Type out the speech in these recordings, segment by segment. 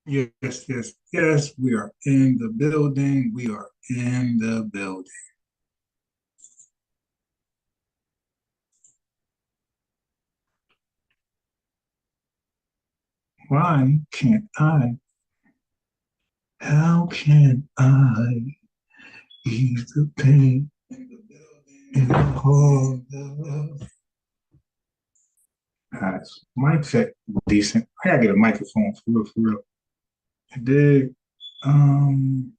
Yes, yes, yes, we are in the building. We are in the building. Why can't I? How can I ease the pain in the heart of guys? Mic check decent. I gotta get a microphone for real, for real. I did. Um,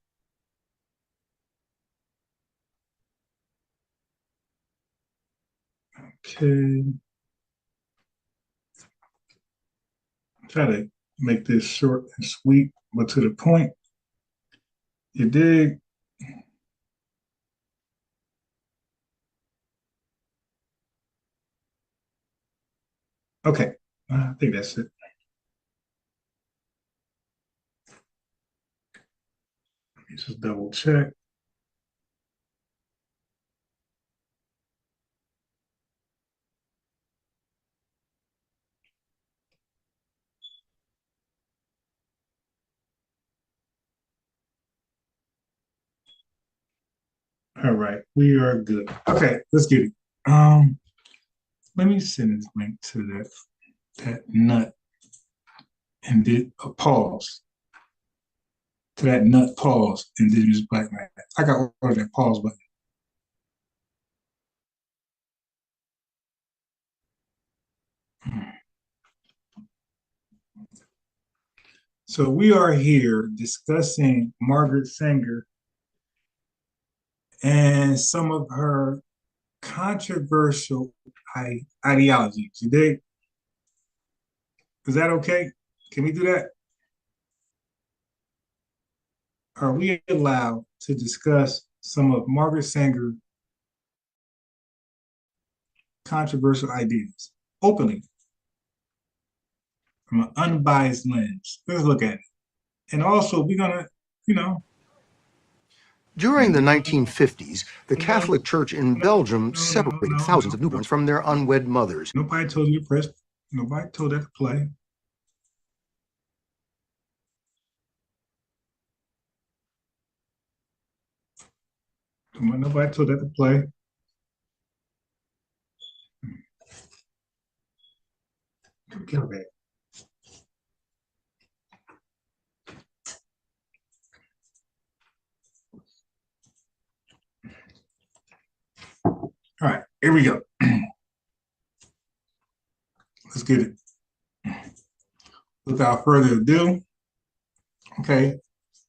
okay. Try to make this short and sweet, but to the point. You dig? Okay. I think that's it. Let me just double check. All right, we are good. Okay, let's get it. Um, Let me send this link to that nut and did a pause to that nut pause indigenous black man. I got order that pause button. So we are here discussing Margaret Sanger and some of her controversial ideologies. You dig? Is that okay? Can we do that? Are we allowed to discuss some of Margaret Sanger's controversial ideas openly from an unbiased lens? Let's look at it. And also, we're gonna, you know, During the 1950s, the no, Catholic Church in Belgium separated thousands of newborns from their unwed mothers. Nobody told you to press. Nobody told that to play. Nobody told that to play. Get back. All right, here we go. Let's get it. Without further ado, okay.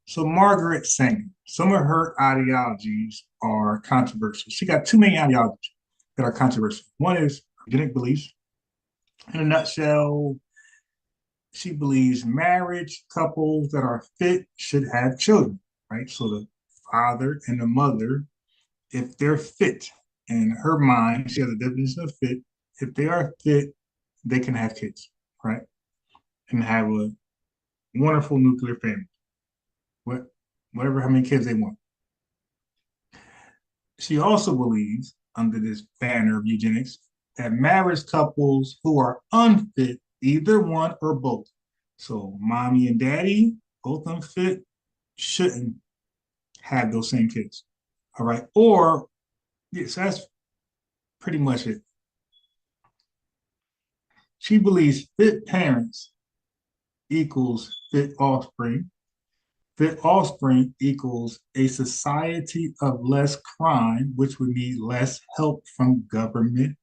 So Margaret Sanger, some of her ideologies are controversial. She got two main ideologies that are controversial. One is eugenic beliefs. In a nutshell, she believes marriage couples that are fit should have children, right? So the father and the mother, if they're fit, in her mind, she has a definition of fit. If they are fit, they can have kids, right? And have a wonderful nuclear family. What, whatever, how many kids they want. She also believes, under this banner of eugenics, that marriage couples who are unfit, either one or both, so mommy and daddy, both unfit, shouldn't have those same kids. All right. Or, yes, that's pretty much it. She believes fit parents equals fit offspring. Fit offspring equals a society of less crime, which would need less help from government.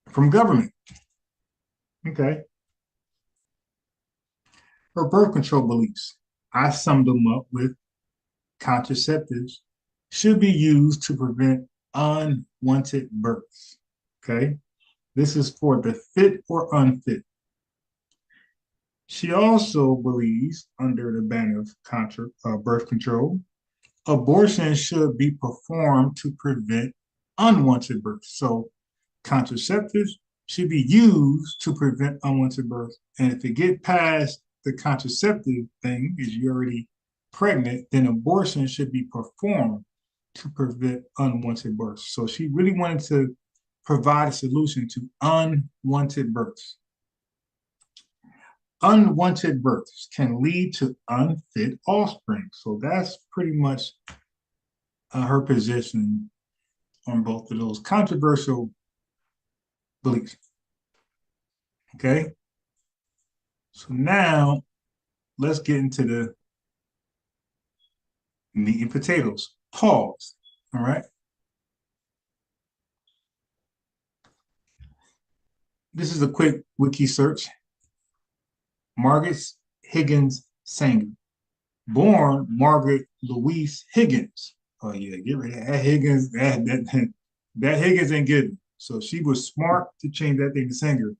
From government. Okay. Her birth control beliefs. I summed them up with contraceptives should be used to prevent unwanted births. Okay. This is for the fit or unfit. She also believes, under the banner of birth control, abortion should be performed to prevent unwanted births. So contraceptives should be used to prevent unwanted births. And if it get past the contraceptive thing, is you already pregnant, then abortion should be performed to prevent unwanted births. So she really wanted to provide a solution to unwanted births. unwanted births can lead to unfit offspring. So that's pretty much her position on both of those controversial beliefs. Okay. So now let's get into the meat and potatoes. Pause. All right. This is a quick wiki search. Margaret Higgins Sanger, born Margaret Louise Higgins. Oh yeah, get rid of that Higgins. That Higgins ain't good. So she was smart to change that thing to Sanger.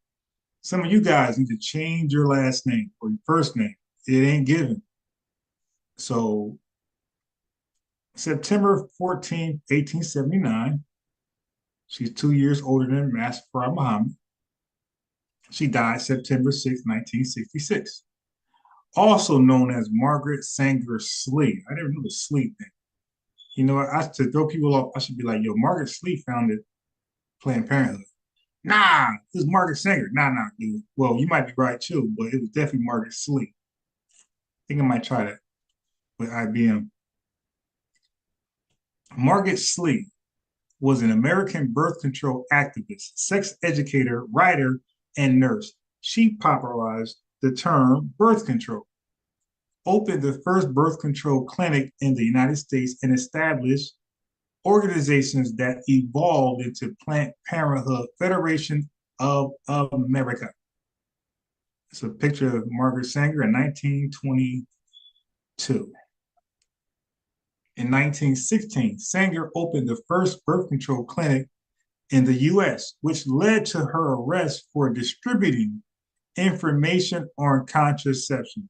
Some of you guys need to change your last name or your first name. It ain't given. So September 14th, 1879. She's 2 years older than Master Farah Muhammad. She died September 6, 1966. Also known as Margaret Sanger Slee. I never knew the Slee thing. You know, to throw people off, I should be like, yo, Margaret Slee founded Planned Parenthood. Nah, it was Margaret Sanger. Nah, dude. Well, you might be right too, but it was definitely Margaret Slee. I think I might try that with IBM. Margaret Slee was an American birth control activist, sex educator, writer, and nurse. She popularized the term birth control, opened the first birth control clinic in the United States, and established organizations that evolved into Planned Parenthood Federation of America. It's a picture of Margaret Sanger in 1922. In 1916, Sanger opened the first birth control clinic in the US, which led to her arrest for distributing information on contraception.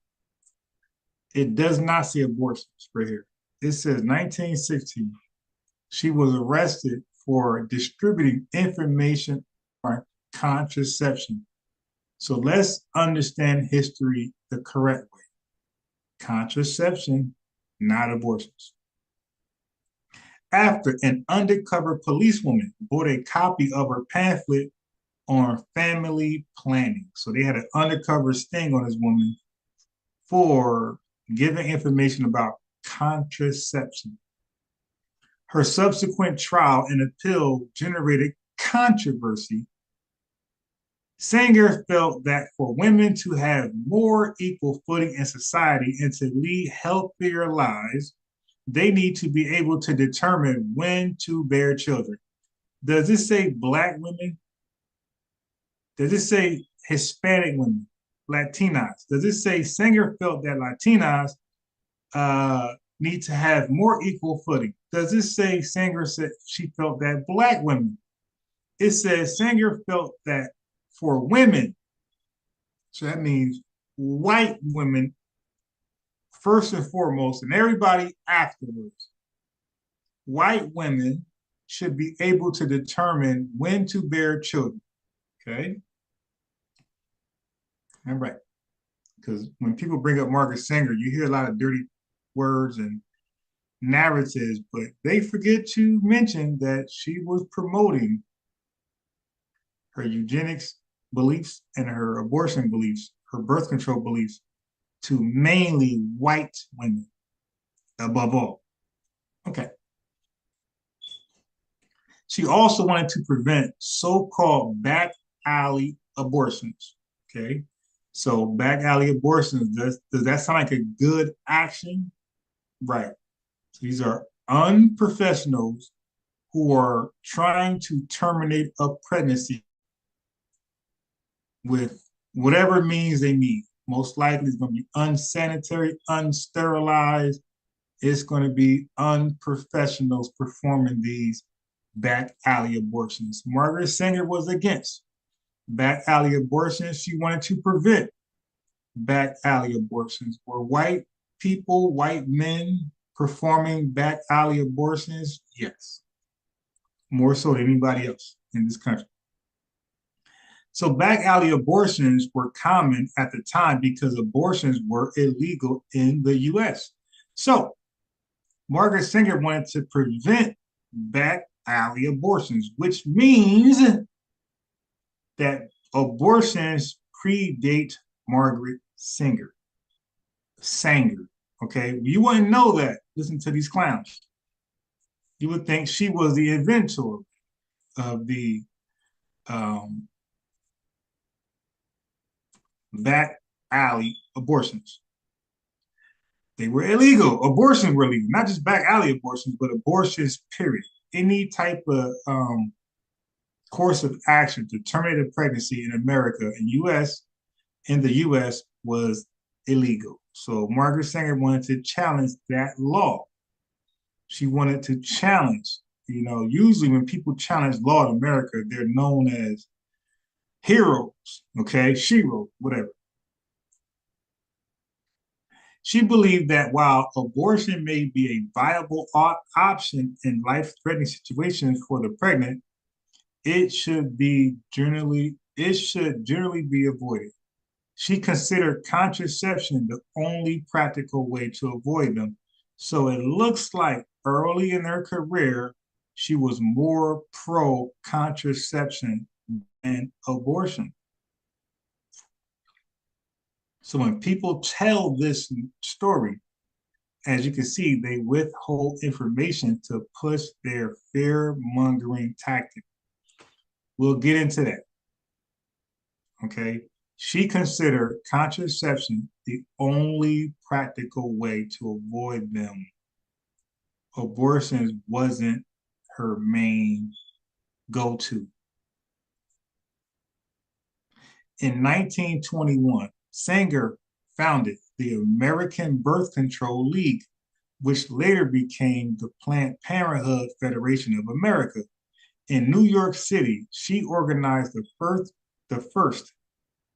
It does not say abortions right here. It says 1916. She was arrested for distributing information on contraception. So let's understand history the correct way. Contraception, not abortions. After an undercover policewoman bought a copy of her pamphlet on family planning. So they had an undercover sting on this woman for giving information about contraception. Her subsequent trial and appeal generated controversy. Sanger felt that for women to have more equal footing in society and to lead healthier lives, they need to be able to determine when to bear children. Does this say Black women? Does it say Hispanic women, Latinas? Does it say Sanger felt that Latinas need to have more equal footing? Does it say Sanger said she felt that Black women? It says Sanger felt that for women, so that means white women first and foremost, and everybody afterwards, white women should be able to determine when to bear children. Okay? All right. Because when people bring up Margaret Sanger, you hear a lot of dirty words and narratives, but they forget to mention that she was promoting her eugenics beliefs and her abortion beliefs, her birth control beliefs to mainly white women above all. Okay. She also wanted to prevent so-called back alley abortions. Okay. So back alley abortions, does that sound like a good action? Right. So these are unprofessionals who are trying to terminate a pregnancy with whatever means they need. Most likely it's going to be unsanitary, unsterilized. It's going to be unprofessionals performing these back alley abortions. Margaret Sanger was against back alley abortions. She wanted to prevent back alley abortions. Were white people, white men performing back alley abortions? Yes. More so than anybody else in this country. So back alley abortions were common at the time because abortions were illegal in the US. So Margaret Sanger wanted to prevent back alley abortions, which means that abortions predate Margaret Sanger. Okay, you wouldn't know that. Listen to these clowns. You would think she was the inventor of the um, back alley abortions. They were illegal. Abortions were illegal, not just back alley abortions, but abortions, period. Any type of course of action to terminate a pregnancy in America and in the US was illegal. So Margaret Sanger wanted to challenge that law. She wanted to challenge, usually when people challenge law in America, they're known as heroes, okay, shero, whatever. She believed that while abortion may be a viable option in life-threatening situations for the pregnant, it should generally be avoided. She considered contraception the only practical way to avoid them. So it looks like early in her career, she was more pro contraception than abortion. So when people tell this story, as you can see, they withhold information to push their fear mongering tactic. We'll get into that. Okay. She considered contraception the only practical way to avoid them. Abortions wasn't her main go-to. In 1921, Sanger founded the American Birth Control League, which later became the Planned Parenthood Federation of America. In New York City, she organized the first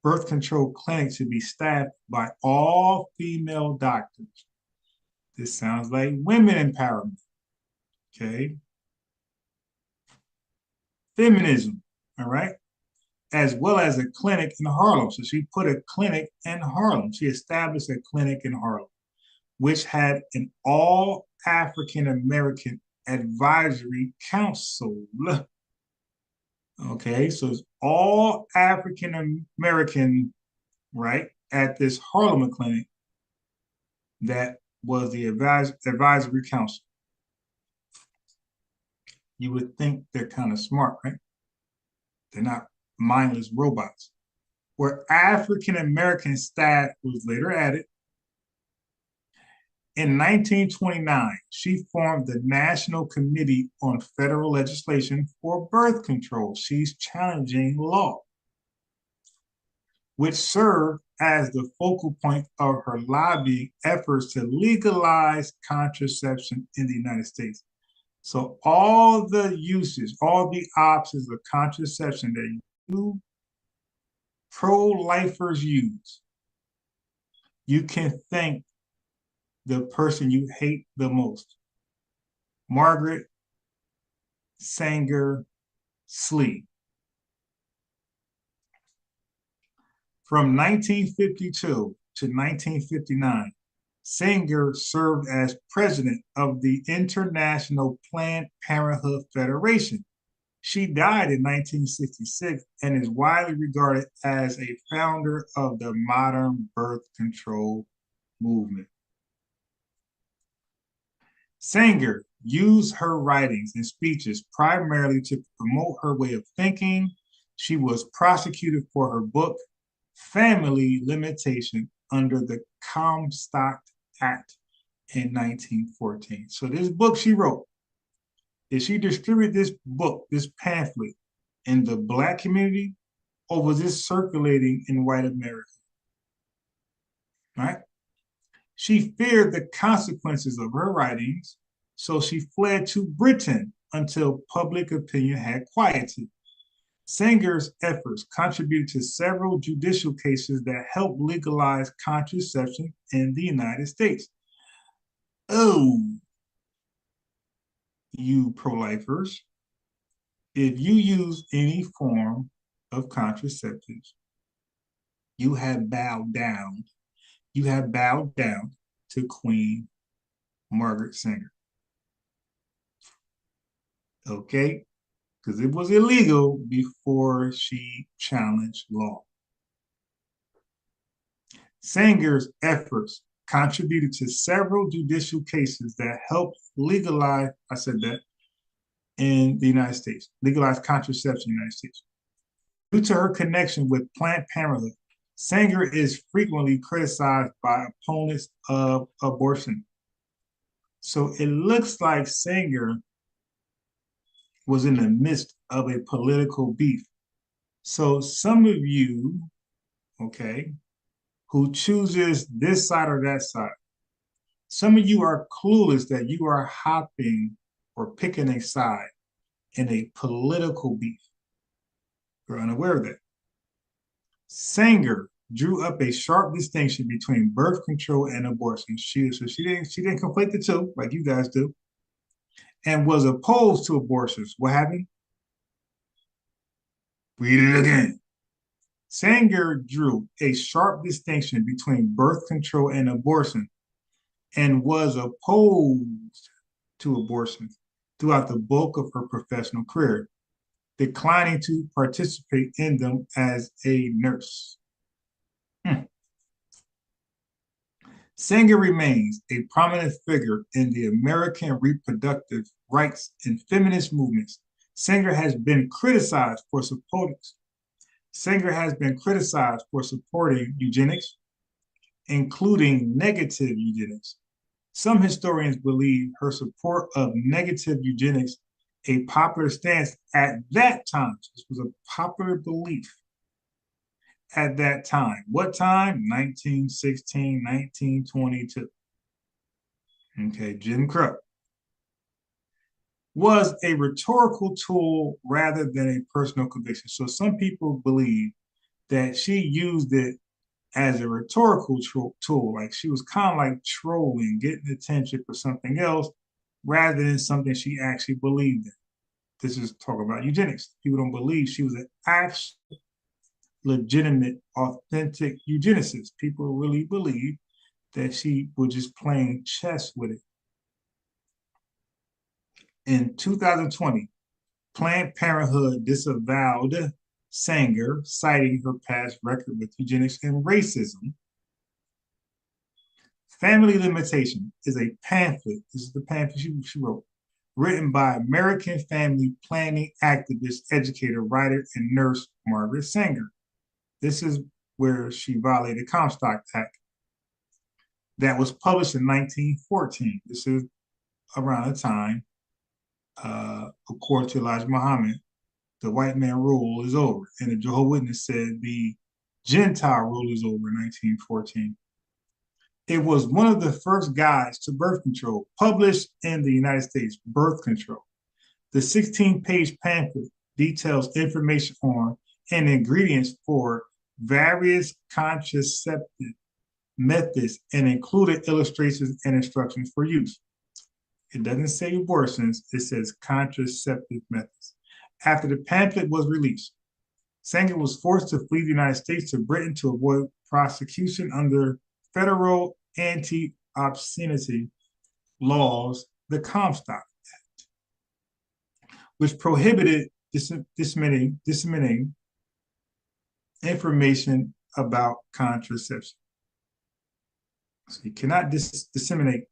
birth control clinic to be staffed by all female doctors. This sounds like women empowerment, okay? Feminism, all right? As well as a clinic in Harlem. So she put a clinic in Harlem. She established a clinic in Harlem, which had an all African American advisory council. Okay, so it's all African American, right, at this Harlem clinic that was the advisory council. You would think they're kind of smart, right? They're not mindless robots. Where African American staff was later added. In 1929, she formed the National Committee on Federal Legislation for Birth Control. She's challenging law, which served as the focal point of her lobbying efforts to legalize contraception in the United States. So all the uses, all the options of contraception that you pro-lifers use, you can thank the person you hate the most, Margaret Sanger Slee. From 1952 to 1959, Sanger served as president of the International Planned Parenthood Federation. She died in 1966 and is widely regarded as a founder of the modern birth control movement. Sanger used her writings and speeches primarily to promote her way of thinking. She was prosecuted for her book, Family Limitation, under the Comstock Act in 1914. So this book she wrote, did she distribute this book, this pamphlet, in the Black community, or was this circulating in white America? Right? She feared the consequences of her writings, so she fled to Britain until public opinion had quieted. Sanger's efforts contributed to several judicial cases that helped legalize contraception in the United States. Oh, you pro-lifers, if you use any form of contraceptives, you have bowed down. You have bowed down to Queen Margaret Sanger. Okay? Because it was illegal before she challenged law. Sanger's efforts contributed to several judicial cases that helped legalize, I said that, in the United States, legalize contraception in the United States. Due to her connection with Planned Parenthood, Sanger is frequently criticized by opponents of abortion. So it looks like Sanger was in the midst of a political beef. So some of you, okay, who chooses this side or that side, some of you are clueless that you are hopping or picking a side in a political beef. You're unaware of that. Sanger drew up a sharp distinction between birth control and abortion. She didn't conflate the two like you guys do, and was opposed to abortions. What happened? Read it again. Sanger drew a sharp distinction between birth control and abortion, and was opposed to abortions throughout the bulk of her professional career, declining to participate in them as a nurse. Sanger remains a prominent figure in the American reproductive rights and feminist movements. Sanger has been criticized for supporting eugenics, including negative eugenics. Some historians believe her support of negative eugenics a popular stance at that time. This was a popular belief at that time. What time? 1916, 1922. Okay, Jim Crow. Was a rhetorical tool rather than a personal conviction. So some people believe that she used it as a rhetorical tool, like she was kind of like trolling, getting attention for something else rather than something she actually believed in. This is talk about eugenics. People don't believe she was an actual legitimate, authentic eugenicist. People really believe that she was just playing chess with it. In 2020, Planned Parenthood disavowed Sanger, citing her past record with eugenics and racism. Family Limitation is a pamphlet. This is the pamphlet she wrote, written by American family planning activist, educator, writer, and nurse Margaret Sanger. This is where she violated the Comstock Act that was published in 1914. This is around the time, according to Elijah Muhammad, the white man rule is over. And the Jehovah's Witness said the Gentile rule is over in 1914. It was one of the first guides to birth control published in the United States, Birth Control. The 16-page pamphlet details information on and ingredients for various contraceptive methods and included illustrations and instructions for use. It doesn't say abortions, it says contraceptive methods. After the pamphlet was released, Sanger was forced to flee the United States to Britain to avoid prosecution under federal anti-obscenity laws, the Comstock Act, which prohibited disseminating information about contraception. So you cannot disseminate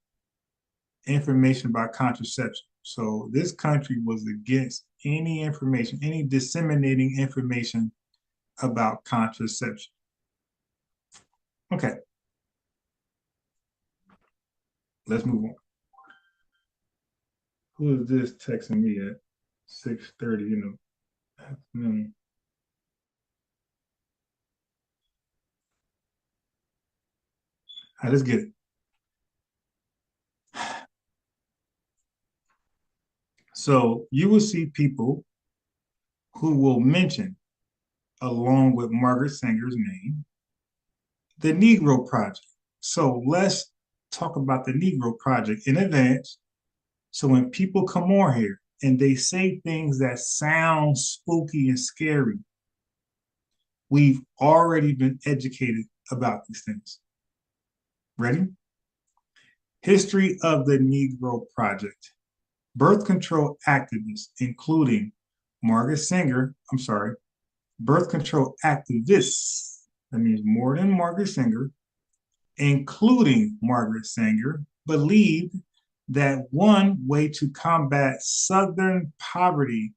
information about contraception. So this country was against any information, any disseminating information about contraception. Okay. Let's move on. Who is this texting me at 6:30 in the afternoon? All right, let's get it. So you will see people who will mention, along with Margaret Sanger's name, the Negro Project. So let's talk about the Negro Project in advance. So when people come on here and they say things that sound spooky and scary, we've already been educated about these things. Ready? History of the Negro Project. Birth control activists, including Margaret Sanger, birth control activists, that means more than Margaret Sanger, including Margaret Sanger, believed that one way to combat Southern poverty,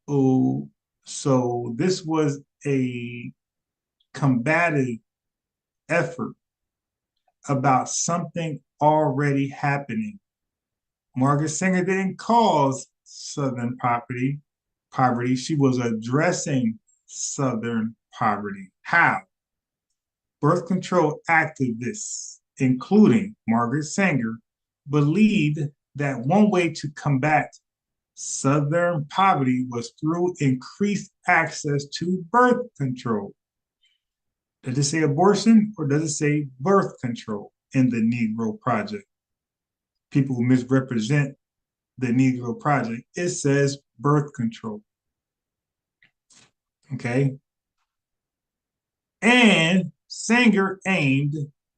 oh, so this was a combative effort about something already happening. Margaret Sanger didn't cause Southern poverty. She was addressing Southern poverty. How? Birth control activists, including Margaret Sanger, believed that one way to combat Southern poverty was through increased access to birth control. Does it say abortion or does it say birth control in the Negro Project? People who misrepresent the Negro Project, it says birth control. Okay. And Sanger aimed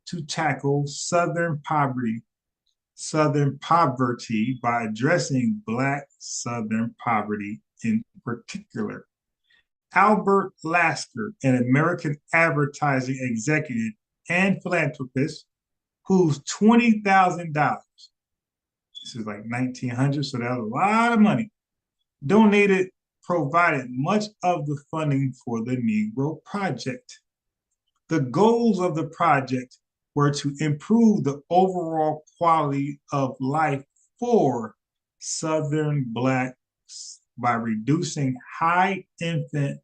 to tackle Southern poverty by addressing Black Southern poverty in particular. Albert Lasker, an American advertising executive and philanthropist, whose $20,000, this is like 1900, so that was a lot of money, provided much of the funding for the Negro Project. The goals of the project were to improve the overall quality of life for Southern Blacks by reducing high infant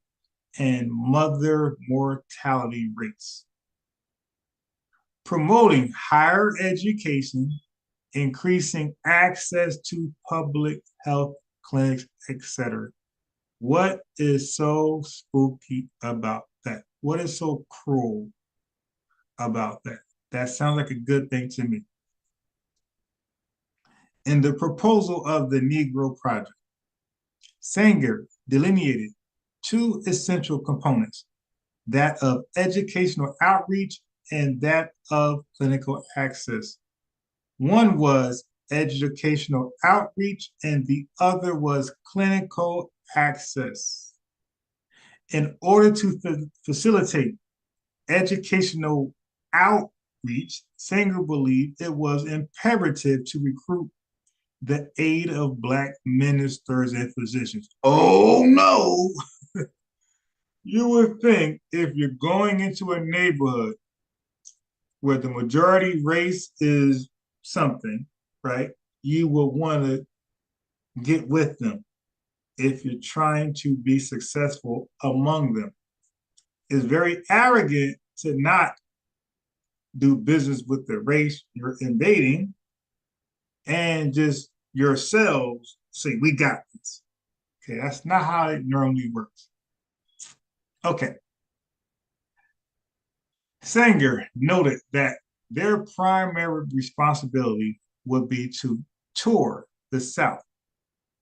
and mother mortality rates, promoting higher education, increasing access to public health clinics, etc. What is so spooky about that? What is so cruel about that? That sounds like a good thing to me. In the proposal of the Negro Project, Sanger delineated two essential components, that of educational outreach and that of clinical access. One was educational outreach and the other was clinical access. In order to facilitate educational outreach, Sanger believed it was imperative to recruit the aid of Black ministers and physicians. Oh no! You would think if you're going into a neighborhood where the majority race is something, right? You will want to get with them if you're trying to be successful among them. It's very arrogant to not do business with the race you're invading and just yourselves say, we got this. Okay, that's not how it normally works. Okay. Sanger noted that their primary responsibility would be to tour the South,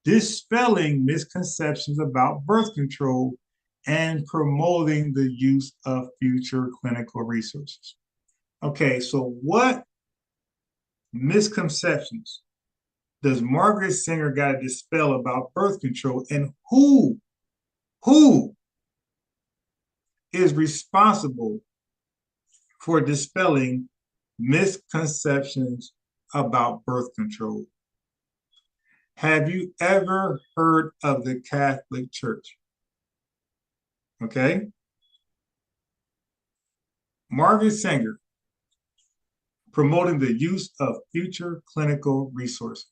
dispelling misconceptions about birth control and promoting the use of future clinical resources. Okay, so what misconceptions does Margaret Sanger got to dispel about birth control, and who is responsible for dispelling misconceptions about birth control? Have you ever heard of the Catholic Church? Okay. Margaret Sanger promoting the use of future clinical resources.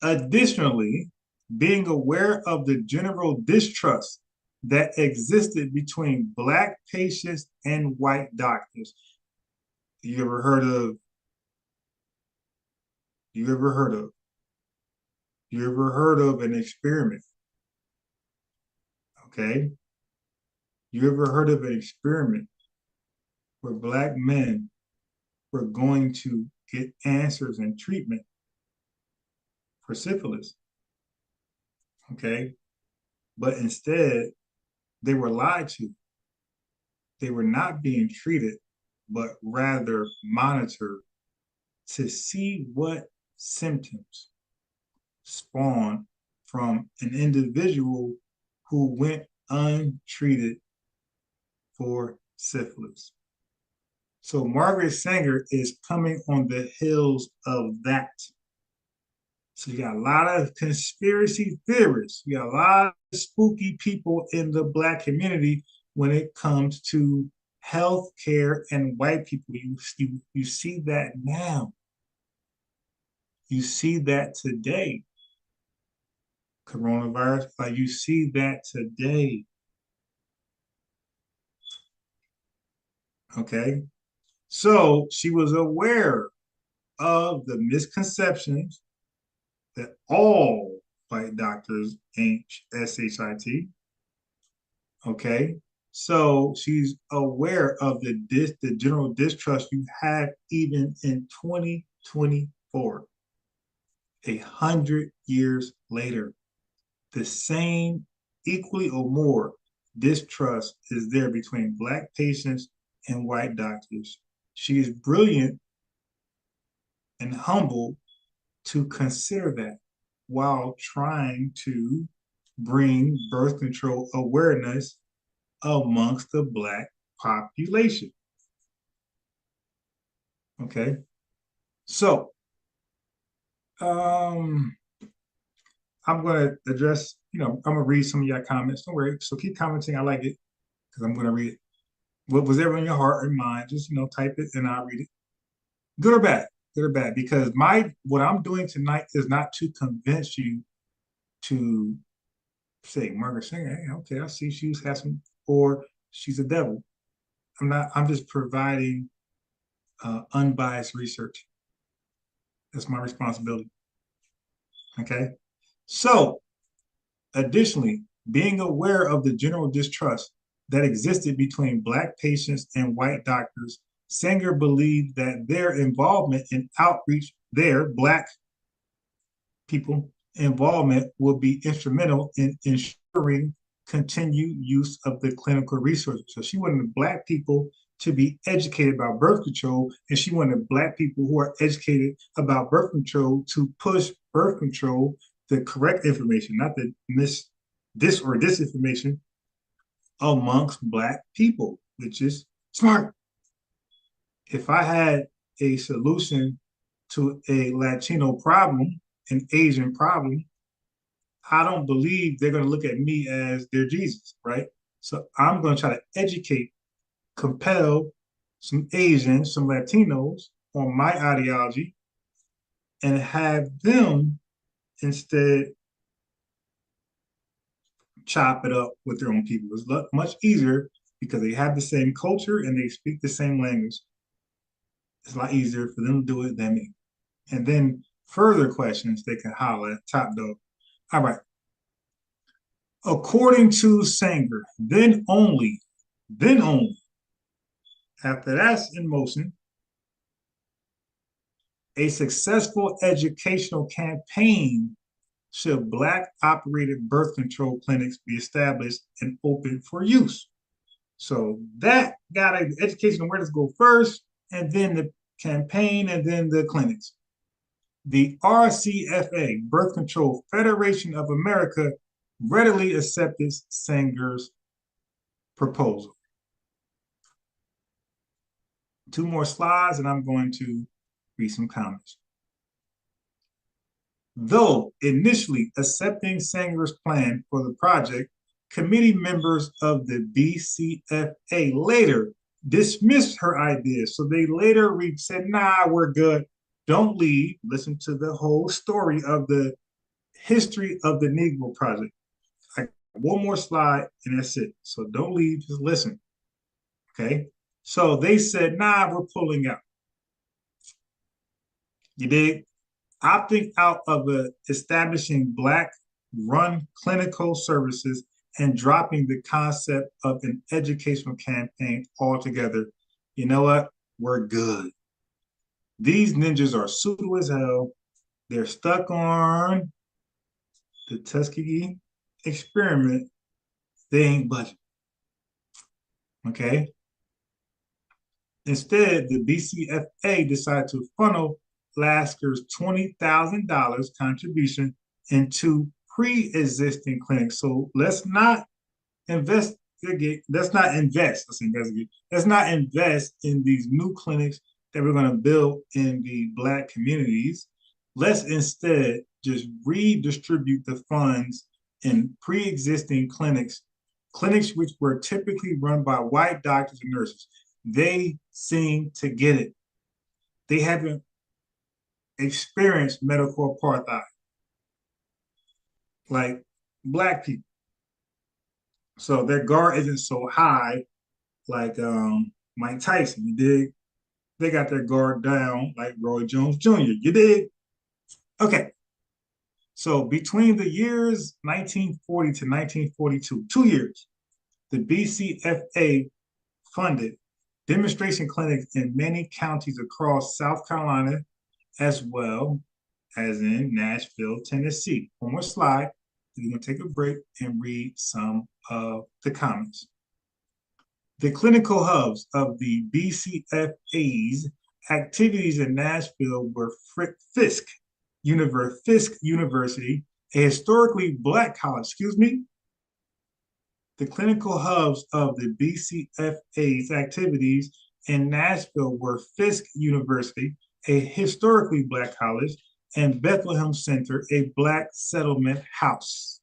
Additionally, being aware of the general distrust that existed between Black patients and white doctors. You ever heard of an experiment? Okay. You ever heard of an experiment where Black men were going to get answers and treatment for syphilis? Okay. But instead, they were lied to. They were not being treated, but rather monitored to see what symptoms spawn from an individual who went untreated for syphilis. So Margaret Sanger is coming on the heels of that. So you got a lot of conspiracy theorists. You got a lot of spooky people in the Black community when it comes to healthcare and white people. You see that now. You see that today. Coronavirus, like you see that today. Okay. So she was aware of the misconceptions that all white doctors ain't SHIT. Okay. So she's aware of the general distrust you had even in 2024, 100 years later. The same, equally or more, distrust is there between Black patients and white doctors. She is brilliant and humble to consider that while trying to bring birth control awareness amongst the Black population. Okay. So, I'm going to address, I'm going to read some of your comments. Don't worry. So keep commenting. I like it because I'm going to read it. What was ever in your heart or mind, just, type it and I'll read it. Good or bad, good or bad, because what I'm doing tonight is not to convince you to say Margaret Sanger, hey, okay, I see she's has some, or she's a devil. I'm just providing unbiased research. That's my responsibility. Okay. So additionally, being aware of the general distrust that existed between Black patients and white doctors, Sanger believed that their involvement in outreach, Black people involvement, will be instrumental in ensuring continued use of the clinical resources. So she wanted Black people to be educated about birth control, and she wanted Black people who are educated about birth control to push birth control, the correct information, not the disinformation amongst Black people, which is smart. If I had a solution to a Latino problem, an Asian problem, I don't believe they're going to look at me as their Jesus, right? So I'm going to try to educate, compel some Asians, some Latinos on my ideology and have them instead chop it up with their own people. It's much easier because they have the same culture and they speak the same language. It's a lot easier for them to do it than me. And then further questions they can holler at top dog. All right. According to Sanger, then only, after that's in motion, a successful educational campaign should Black operated birth control clinics be established and open for use. So that got education awareness go first, and then the campaign, and then the clinics. The RCFA, Birth Control Federation of America, readily accepted Sanger's proposal. 2 more slides, and I'm going to read some comments. Though initially accepting Sanger's plan for the project, committee members of the BCFA later dismissed her ideas. So they later said, nah, we're good. Don't leave. Listen to the whole story of the history of the Negro Project. I got 1 more slide and that's it. So don't leave, just listen. Okay. So they said, nah, we're pulling out. You dig? Opting out of establishing Black-run clinical services and dropping the concept of an educational campaign altogether. You know what? We're good. These ninjas are pseudo as hell. They're stuck on the Tuskegee experiment. They ain't budget. Okay? Instead, the BCFA decided to funnel Lasker's $20,000 contribution into pre-existing clinics. So let's not invest let's not invest. Let's investigate. Let's not invest in these new clinics that we're going to build in the Black communities. Let's instead just redistribute the funds in pre-existing clinics, clinics which were typically run by white doctors and nurses. They seem to get it. They haven't experienced medical apartheid like Black people. So their guard isn't so high like Mike Tyson. You dig? They got their guard down like Roy Jones Jr. You dig? Okay. So between the years 1940 to 1942, 2 years, the BCFA funded demonstration clinics in many counties across South Carolina, as well as in Nashville, Tennessee. One more slide. We're going to take a break and read some of the comments. The clinical hubs of the BCFA's activities in Nashville were Fisk University, a historically Black college, The clinical hubs of the BCFA's activities in Nashville were Fisk University, a historically Black college, and Bethlehem Center, a Black settlement house.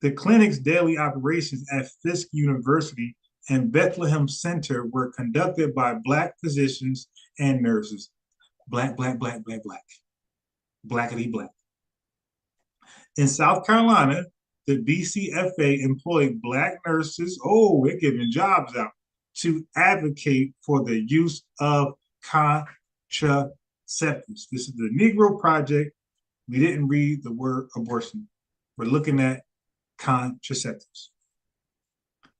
The clinic's daily operations at Fisk University and Bethlehem Center were conducted by Black physicians and nurses. Black, black, black, black, black. Blackity black. In South Carolina, the BCFA employed Black nurses, we're giving jobs out, to advocate for the use of contraceptives. This is the Negro Project. We didn't read the word abortion. We're looking at contraceptives.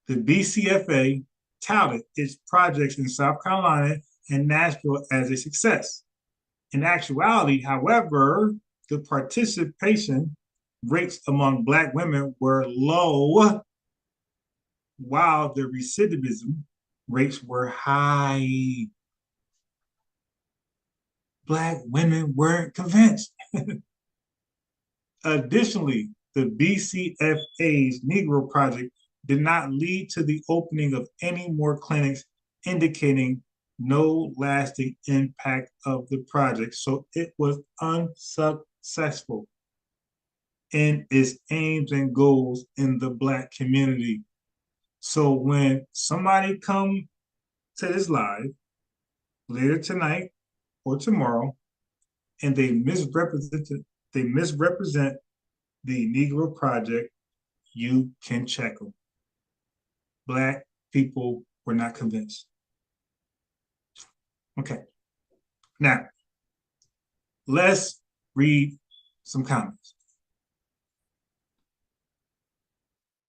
The BCFA touted its projects in South Carolina and Nashville as a success. In actuality, however, the participation rates among Black women were low, while the recidivism rates were high. Black women weren't convinced. Additionally, the BCFA's Negro Project did not lead to the opening of any more clinics, indicating no lasting impact of the project. So it was unsuccessful in its aims and goals in the Black community. So when somebody come to this live later tonight or tomorrow, and they misrepresent the Negro Project, you can check them. Black people were not convinced. Okay. Now, let's read some comments.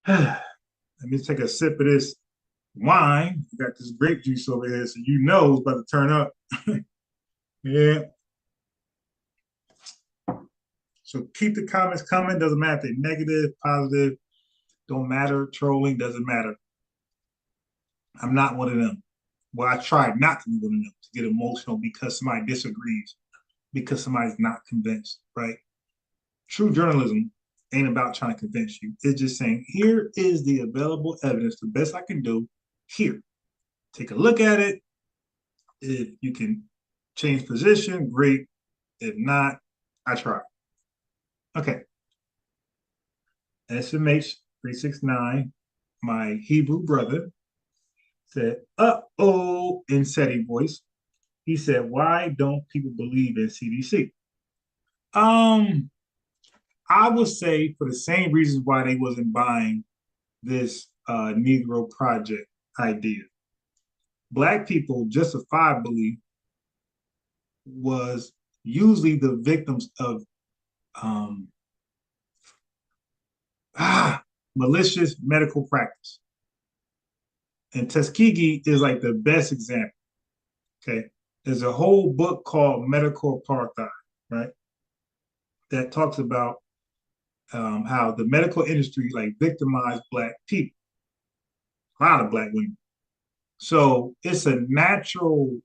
Let me take a sip of this wine. I got this grape juice over here, so you know it's about to turn up. Yeah. So keep the comments coming. Doesn't matter if they're negative, positive, don't matter. Trolling doesn't matter. I'm not one of them. Well, I tried not to be one of them, to get emotional because somebody disagrees, because somebody's not convinced, right? True journalism ain't about trying to convince you. It's just saying, here is the available evidence, the best I can do here. Take a look at it. If you can change position, great. If not, I tried. Okay. SMH 369, my Hebrew brother, said, uh-oh, in SETI voice. He said, why don't people believe in CDC? I would say for the same reasons why they wasn't buying this Negro Project idea. Black people justifiably was usually the victims of malicious medical practice. And Tuskegee is like the best example. Okay. There's a whole book called Medical Apartheid, right? That talks about how the medical industry like victimized Black people, a lot of Black women. So it's a natural,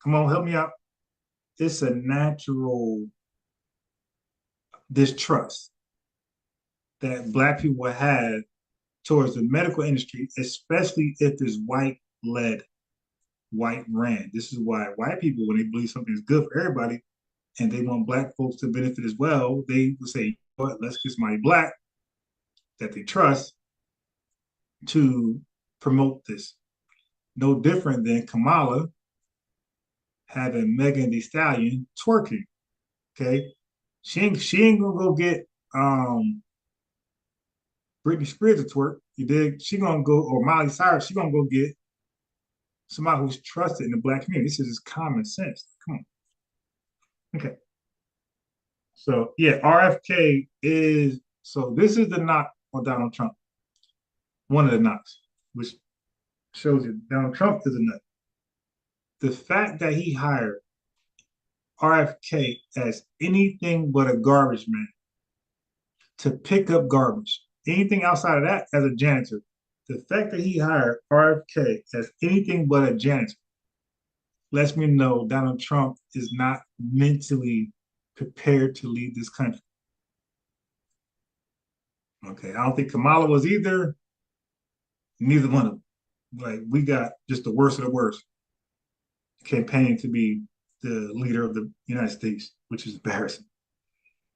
come on, help me out. It's a natural distrust that Black people had towards the medical industry, especially if it's white led, white ran. This is why white people, when they believe something is good for everybody and they want Black folks to benefit as well, they would say, you know what, let's get somebody Black that they trust to promote this. No different than Kamala having Megan Thee Stallion twerking. Okay, she ain't gonna go get Britney Spears to twerk. You dig? She gonna go, or Miley Cyrus. She gonna go get somebody who's trusted in the Black community. This is just common sense. Come on. Okay. So yeah, RFK is, so this is the knock on Donald Trump. One of the knocks, which shows you Donald Trump is a nut. The fact that he hired RFK as anything but a garbage man to pick up garbage. Anything outside of that as a janitor. The fact that he hired RFK as anything but a janitor lets me know Donald Trump is not mentally prepared to lead this country. Okay, I don't think Kamala was either. Neither one of them. Like, we got just the worst of the worst campaigning to be the leader of the United States, which is embarrassing.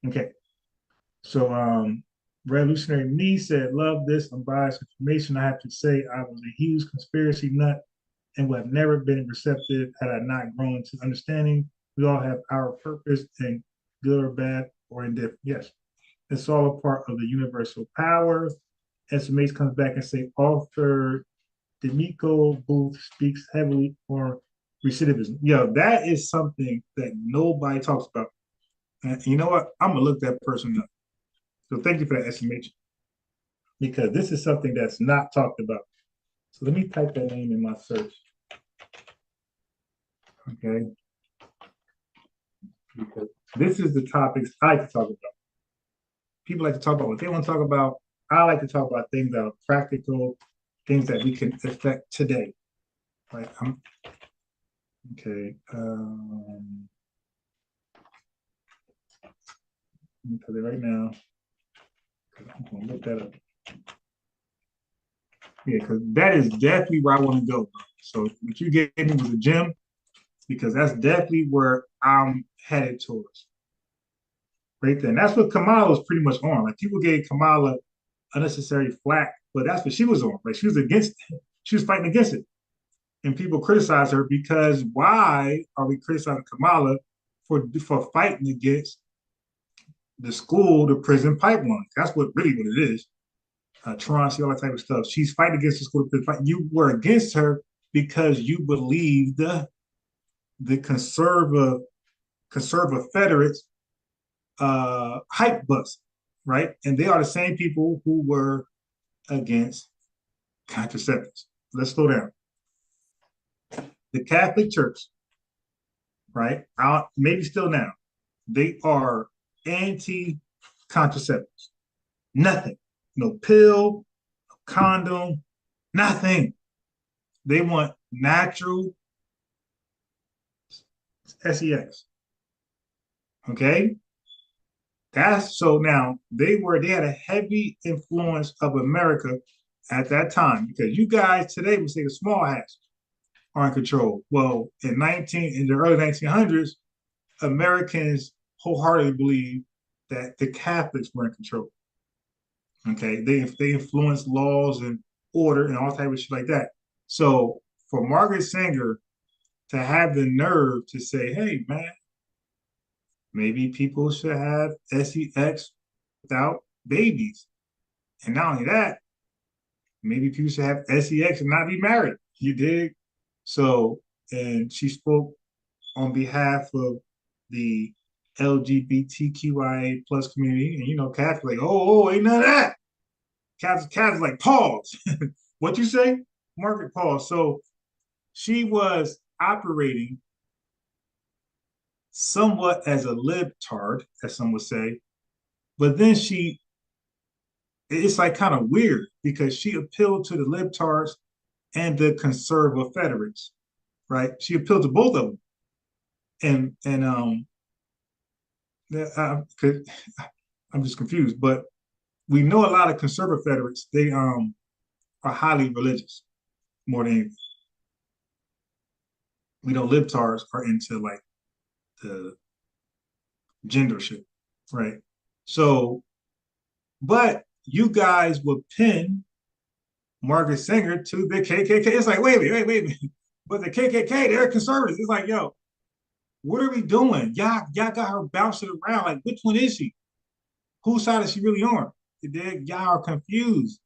Okay, so Revolutionary Me said, love this unbiased information. I have to say, I was a huge conspiracy nut and would have never been receptive had I not grown to understanding we all have our purpose, and good or bad or indifferent. Yes, it's all a part of the universal power. SMH comes back and say, author Demiko Booth speaks heavily on recidivism. Yo, that is something that nobody talks about. And you know what? I'm gonna look that person up. So thank you for that, SMH, because this is something that's not talked about. So let me type that name in my search. Okay. Because this is the topics I like to talk about. People like to talk about what they want to talk about. I like to talk about things that are practical, things that we can affect today. Right? Okay. Let me put it right now. I'm gonna look that up. Yeah, because that is definitely where I want to go, bro. So what you gave me was a gym, because that's definitely where I'm headed towards. Right there. And that's what Kamala was pretty much on. Like, people gave Kamala unnecessary flack, but that's what she was on. Like, she was against it. She was fighting against it. And people criticize her because why are we criticizing Kamala for fighting against the school to prison pipeline? That's what really what it is. Truancy, all that type of stuff. She's fighting against the school to prison pipeline. You were against her because you believed the conservative Confederates hype bus, right? And they are the same people who were against contraceptives. Let's slow down. The Catholic Church, right? Maybe still now, they are anti-contraceptives. Nothing. No pill, no condom, nothing. They want natural sex. Okay? That's so now they had a heavy influence of America at that time, because you guys today would say the small hats are in control. Well, in the early 1900s, Americans wholeheartedly believed that the Catholics were in control. Okay, they influenced laws and order and all type of shit like that. So for Margaret Sanger to have the nerve to say, "Hey, man, maybe people should have sex without babies," and not only that, maybe people should have sex and not be married. You dig? So, and she spoke on behalf of the LGBTQIA plus community, and Catholic, like, ain't none of that. Catholic like, pause. What you say? Margaret, pause. So she was operating somewhat as a libtard, as some would say, but then it's like kind of weird because she appealed to the libtards and the conservative Federates, right? She appealed to both of them, and I'm just confused. But we know a lot of conservative Federates, they are highly religious more than anything. We know libtards are into like the gender shit, right? So, but you guys would pin Margaret Sanger to the KKK. It's like, wait a minute, wait a minute. But the KKK, they're conservatives. It's like, yo, what are we doing? Y'all got her bouncing around. Like, which one is she? Whose side is she really on? Y'all are confused.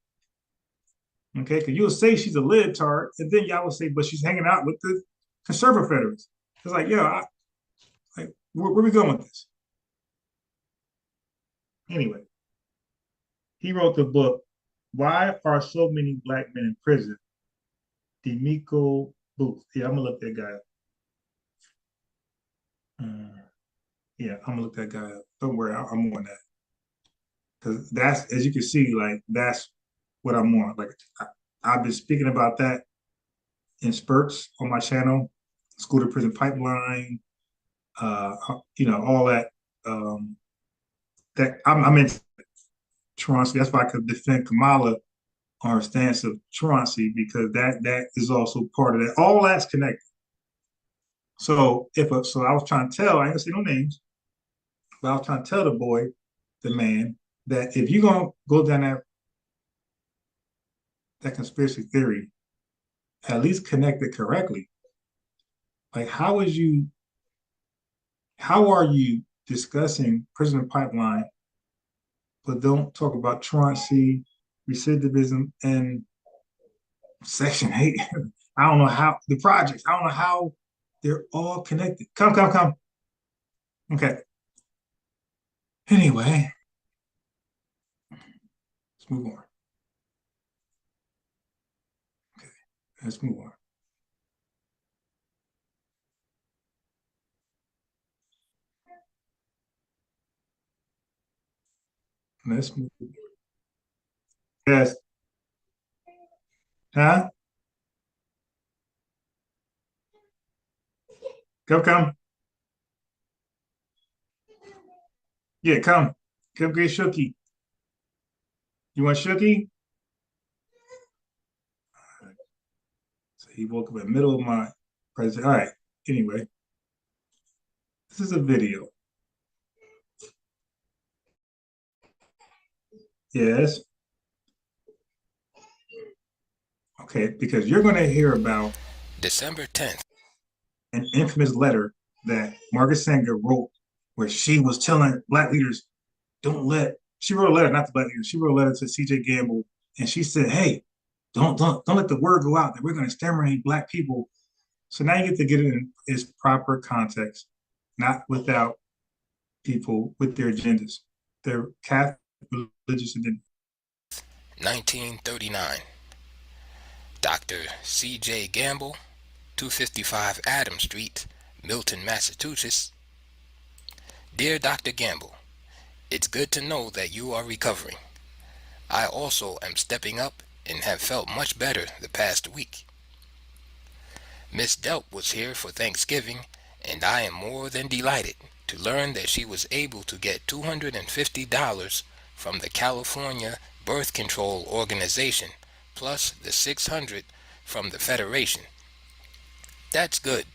Okay, because you'll say she's a libtard, and then y'all will say, but she's hanging out with the conservative Federates. It's like, yo, where we going with this? Anyway, he wrote the book, Why Are So Many Black Men in Prison? Demiko Booth. Yeah, I'm gonna look that guy up. Yeah, I'm gonna look that guy up. Don't worry, I'm on that. Because that's, as you can see, like that's what I'm on. Like I've been speaking about that in spurts on my channel, school to prison pipeline, all that. That I'm into truancy. That's why I could defend Kamala on her stance of truancy because that is also part of that. All that's connected. So so I was trying to tell, I ain't gonna say no names, but I was trying to tell the boy, the man, that if you're gonna go down that conspiracy theory, at least connect it correctly. Like how are you discussing prison pipeline, but don't talk about truancy, recidivism, and Section 8? I don't know how the projects, I don't know how they're all connected. Come. Okay. Anyway, let's move on. Okay, let's move on. Let's move on. Yes. Huh? Come. Yeah, come. Come get Shooky. You want Shooky? So he woke up in the middle of my presentation. All right. Anyway, this is a video. Yes. Okay, because you're going to hear about December 10th. An infamous letter that Margaret Sanger wrote where she was telling black leaders, she wrote a letter, not to black leaders, she wrote a letter to CJ Gamble, and she said, hey, don't let the word go out that we're going to exterminate black people. So now you get to get it in its proper context, not without people with their agendas, their Catholic religious agenda. 1939. Dr. C.J. Gamble, 255 Adams Street, Milton, Massachusetts. Dear Dr. Gamble, it's good to know that you are recovering. I also am stepping up and have felt much better the past week. Miss Delp was here for Thanksgiving, and I am more than delighted to learn that she was able to get $250 from the California Birth Control Organization, plus the $600 from the Federation. That's good.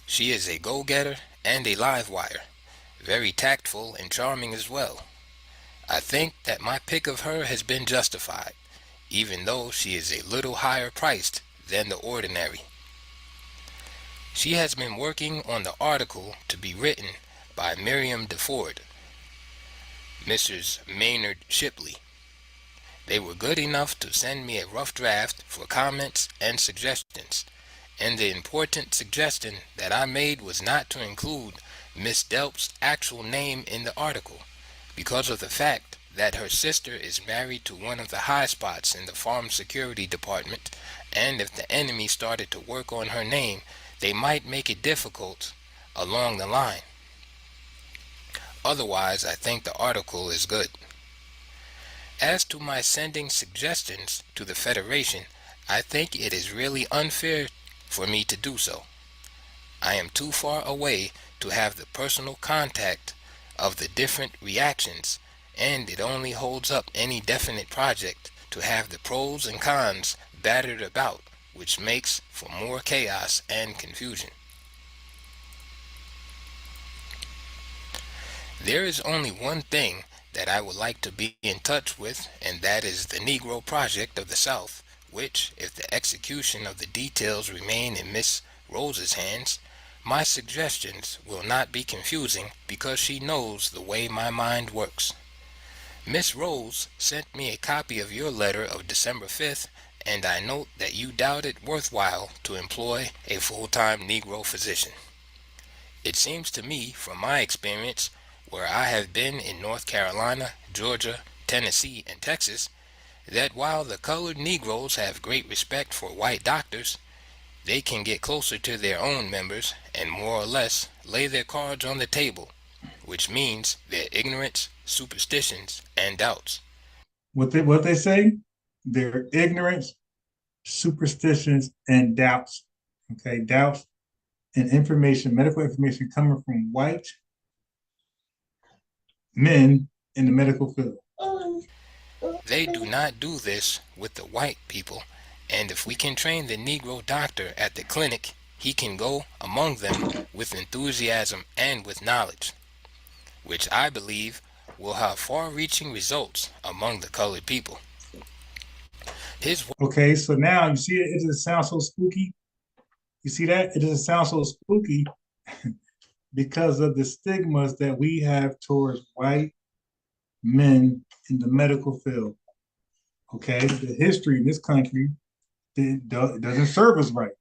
She is a go-getter and a live wire, very tactful and charming as well. I think that my pick of her has been justified, even though she is a little higher priced than the ordinary. She has been working on the article to be written by Miriam DeFord, Mrs. Maynard Shipley. They were good enough to send me a rough draft for comments and suggestions, and the important suggestion that I made was not to include Miss Delp's actual name in the article, because of the fact that her sister is married to one of the high spots in the Farm Security Department, and if the enemy started to work on her name, they might make it difficult along the line. Otherwise, I think the article is good. As to my sending suggestions to the Federation, I think it is really unfair for me to do so. I am too far away to have the personal contact of the different reactions and it only holds up any definite project to have the pros and cons battered about, which makes for more chaos and confusion. There is only one thing that I would like to be in touch with, and that is the Negro Project of the South, which, if the execution of the details remain in Miss Rose's hands, my suggestions will not be confusing because she knows the way my mind works. Miss Rose sent me a copy of your letter of December 5th, and I note that you doubt it worthwhile to employ a full-time Negro physician. It seems to me, from my experience, where I have been in North Carolina, Georgia, Tennessee, and Texas, that while the colored Negroes have great respect for white doctors, they can get closer to their own members and more or less lay their cards on the table, which means their ignorance, superstitions, and doubts. What they say? Their ignorance, superstitions, and doubts. Okay, doubts and information, medical information coming from white men in the medical field. They do not do this with the white people, and if we can train the Negro doctor at the clinic, he can go among them with enthusiasm and with knowledge, which I believe will have far-reaching results among the colored people. His Okay, so now you see it doesn't sound so spooky. You see that? It doesn't sound so spooky because of the stigmas that we have towards white men in the medical field. Okay, the history in this country doesn't serve us right.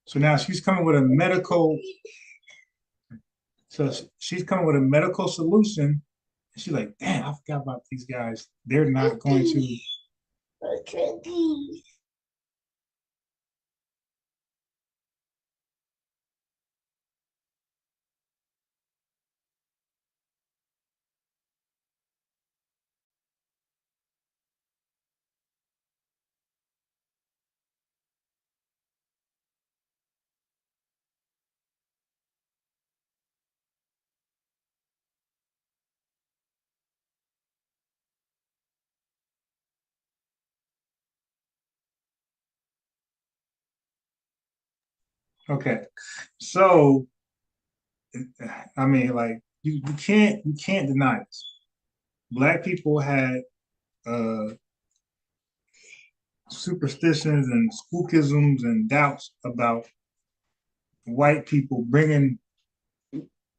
So now she's coming with a medical. So she's coming with a medical solution. And she's like, damn, I forgot about these guys. They're not going to. Okay, so I mean, like you can't deny this. Black people had uh, superstitions and spookisms and doubts about white people bringing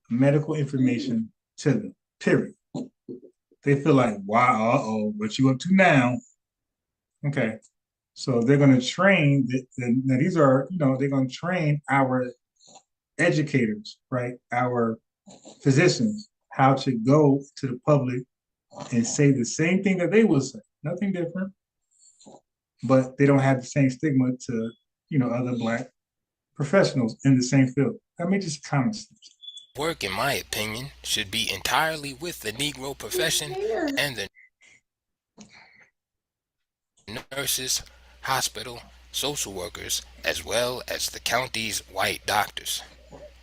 medical information to them. Period. They feel like, wow, uh-oh, what you up to now? Okay, so they're going to train. Now these are, they're going to train our educators, right? Our physicians, how to go to the public and say the same thing that they would say, nothing different, but they don't have the same stigma to, other black professionals in the same field. I mean, just common sense. work, in my opinion, should be entirely with the Negro profession and the nurses, hospital, social workers, as well as the county's white doctors.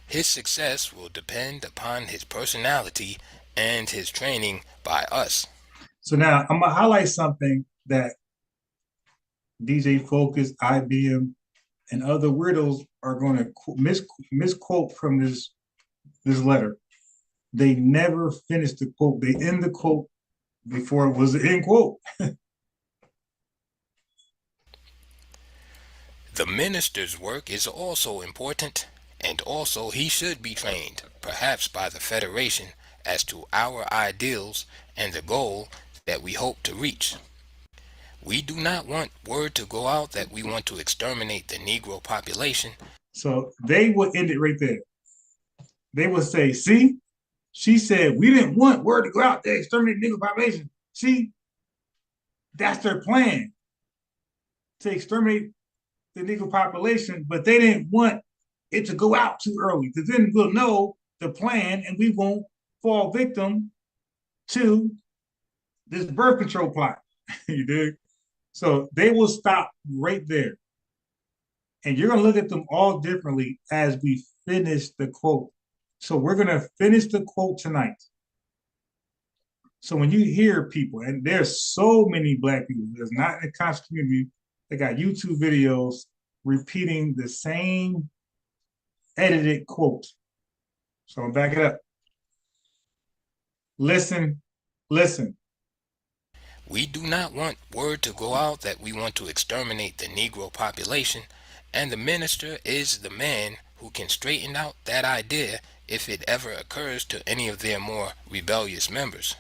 His success will depend upon his personality and his training by us. So now I'm gonna highlight something that DJ Focus, IBM, and other weirdos are going to misquote from this letter. They never finished the quote. They end the quote before it was the end quote. The minister's work is also important, and also he should be trained, perhaps by the Federation, as to our ideals and the goal that we hope to reach. We do not want word to go out that we want to exterminate the Negro population. So they would end it right there. They would say, see, she said we didn't want word to go out there, exterminate the Negro population. See, that's their plan to exterminate the Negro population, but they didn't want it to go out too early because then we'll know the plan and we won't fall victim to this birth control plot. You dig? So they will stop right there. And you're going to look at them all differently as we finish the quote. So we're going to finish the quote tonight. So when you hear people, and there's so many black people that's not in the conscious community, they got YouTube videos repeating the same edited quote. So I'm back it up. Listen, listen. We do not want word to go out that we want to exterminate the Negro population, and the minister is the man who can straighten out that idea if it ever occurs to any of their more rebellious members.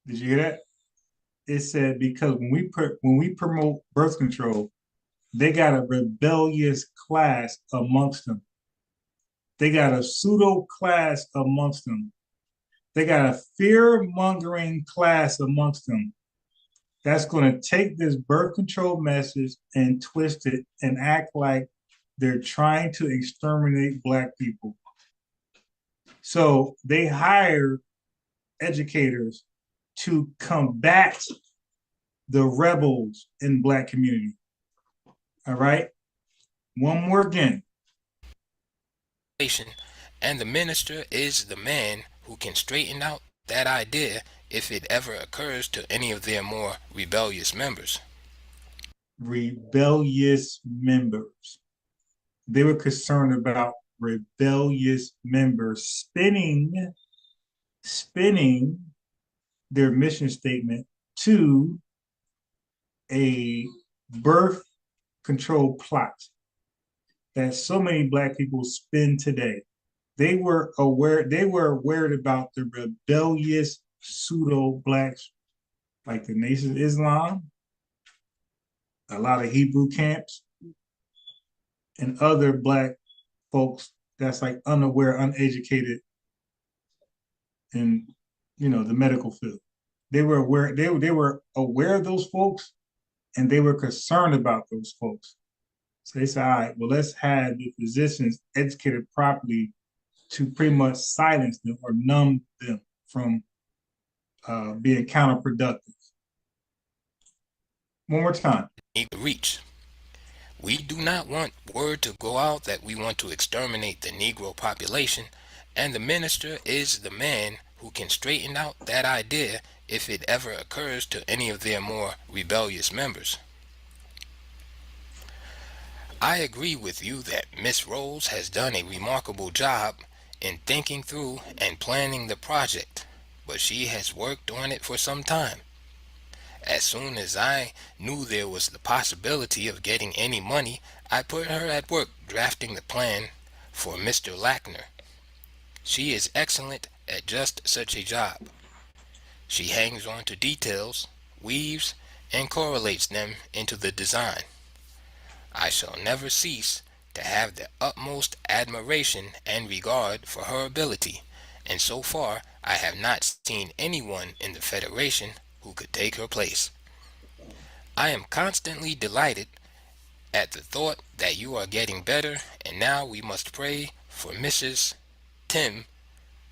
Did you hear that? It said because when we promote birth control, they got a rebellious class amongst them. They got a pseudo class amongst them. They got a fear mongering class amongst them that's going to take this birth control message and twist it and act like they're trying to exterminate black people. So they hire educators to combat the rebels in black community. All right. One more again. And the minister is the man who can straighten out that idea if it ever occurs to any of their more rebellious members. Rebellious members. They were concerned about rebellious members spinning their mission statement to a birth control plot that so many black people spin today. They were worried about the rebellious pseudo blacks, like the Nation of Islam, a lot of Hebrew camps, and other black folks that's like unaware, uneducated in the medical field. They were aware, they were aware of those folks, and they were concerned about those folks. So they said, all right, well, let's have the physicians educated properly to pretty much silence them or numb them from being counterproductive. One more time. Reach. We do not want word to go out that we want to exterminate the Negro population, and the minister is the man who can straighten out that idea if it ever occurs to any of their more rebellious members. I agree with you that Miss Rose has done a remarkable job in thinking through and planning the project, but she has worked on it for some time. As soon as I knew there was the possibility of getting any money, I put her at work drafting the plan for Mr. Lackner. She is excellent at just such a job. She hangs on to details, weaves, and correlates them into the design. I shall never cease to have the utmost admiration and regard for her ability, and so far I have not seen anyone in the Federation who could take her place. I am constantly delighted at the thought that you are getting better, and now we must pray for Mrs. Tim,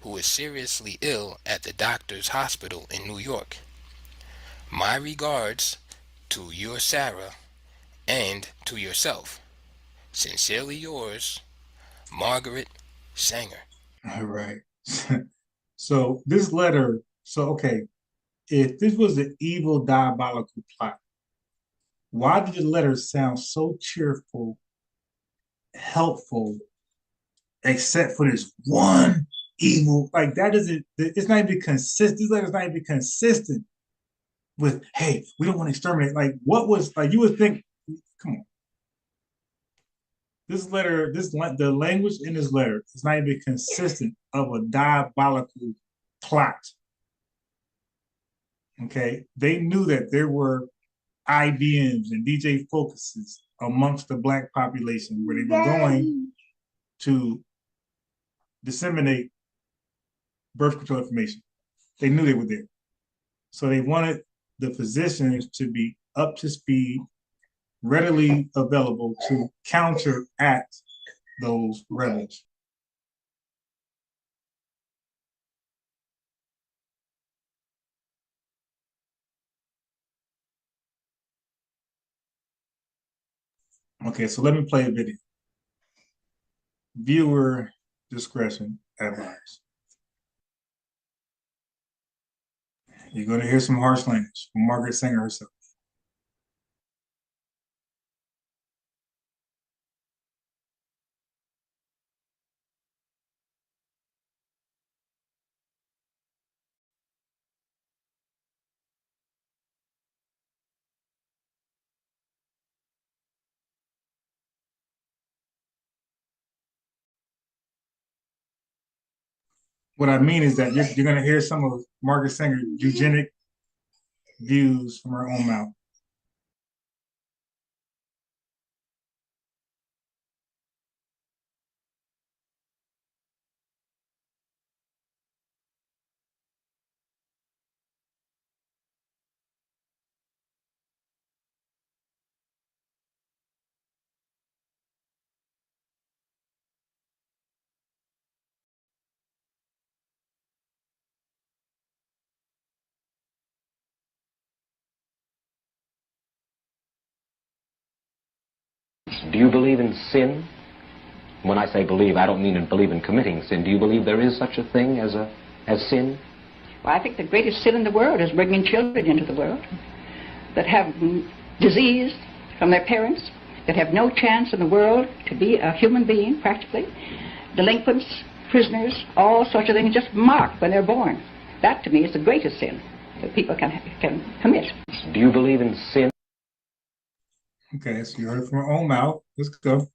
who is seriously ill at the doctor's hospital in New York. My regards to your Sarah and to yourself. Sincerely yours, Margaret Sanger. All right. So this letter, okay, if this was an evil diabolical plot, why did the letter sound so cheerful, helpful, except for this one evil? Like that isn't, it's not even consistent. This letter's not even consistent with, hey, we don't want to exterminate. Like what was, like you would think, come on. This letter, the language in this letter is not even consistent of a diabolical plot. Okay, they knew that there were IBMs and DJ Focuses amongst the black population where they were going to disseminate birth control information. They knew they were there. So they wanted the physicians to be up to speed, readily available to counteract those rebels. Okay, so let me play a video. Viewer discretion advised. You're going to hear some harsh language from Margaret Sanger herself. What I mean is that you're going to hear some of Margaret Sanger's eugenic views from her own mouth. Do you believe in sin? When I say believe, I don't mean in believe in committing sin. Do you believe there is such a thing as sin? Well, I think the greatest sin in the world is bringing children into the world that have disease from their parents, that have no chance in the world to be a human being, practically. Delinquents, prisoners, all sorts of things just marked when they're born. That, to me, is the greatest sin that people can commit. Do you believe in sin? Okay, so you heard it from her own mouth. Let's go.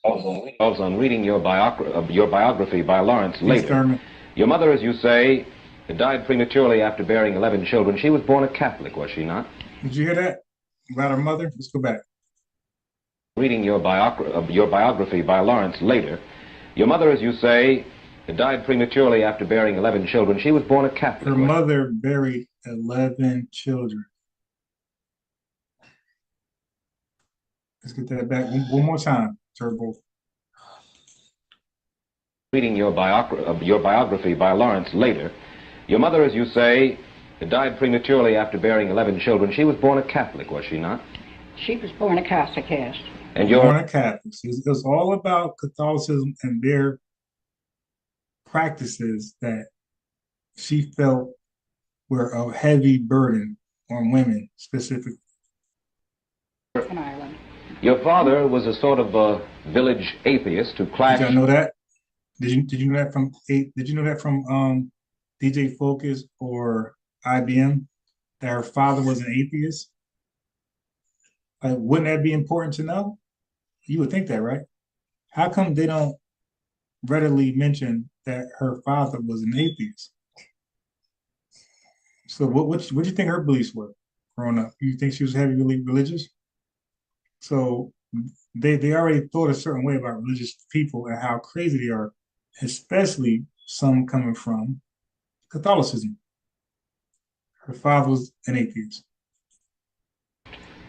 On reading your biography by Lawrence Please, later. Thurman. Your mother, as you say, died prematurely after bearing 11 children. She was born a Catholic, was she not? Did you hear that about her mother? Let's go back. Reading your biography by Lawrence later. Your mother, as you say, died prematurely after bearing 11 children. She was born a Catholic. Her mother buried 11 children. Let's get that back one more time, Turbo. Reading your biography by Lawrence later. Your mother, as you say, died prematurely after bearing 11 children. She was born a Catholic, was she not? She was born a Catholic, yes. And you're born a Catholic. It was all about Catholicism and their practices that she felt were a heavy burden on women specifically. In Ireland. Your father was a sort of a village atheist who clashed. Did y'all know that? Did you know that from DJ Focus or IBM that her father was an atheist? Like, wouldn't that be important to know? You would think that, right? How come they don't readily mention that her father was an atheist? So what do you think her beliefs were growing up? You think she was heavily religious? So they already thought a certain way about religious people and how crazy they are, especially some coming from Catholicism. Her father was an atheist.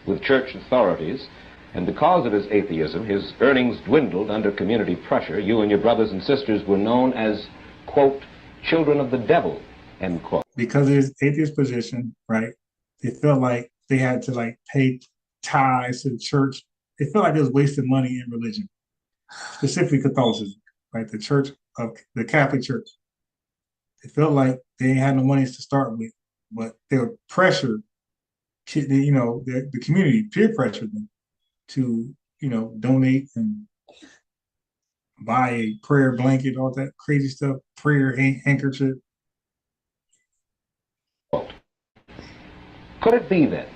With church authorities, and because of his atheism, his earnings dwindled under community pressure. You and your brothers and sisters were known as, quote, children of the devil, end quote. Because of his atheist position, right, they felt like they had to like pay tithes to the church. They felt like they was wasting money in religion, specifically Catholicism, right? The church of the Catholic Church. They felt like they didn't have no money to start with, but they were pressured, the community peer pressured them to, donate and buy a prayer blanket, all that crazy stuff, prayer handkerchief. Could it be then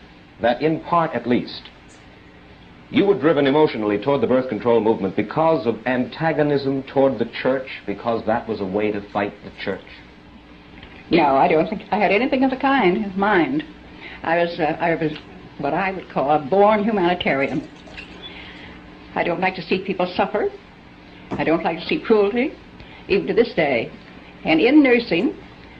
that in part at least you were driven emotionally toward the birth control movement because of antagonism toward the church, because that was a way to fight the church? No, I don't think I had anything of the kind in mind. I was what I would call a born humanitarian. I don't like to see people suffer. I don't like to see cruelty, even to this day. And in nursing,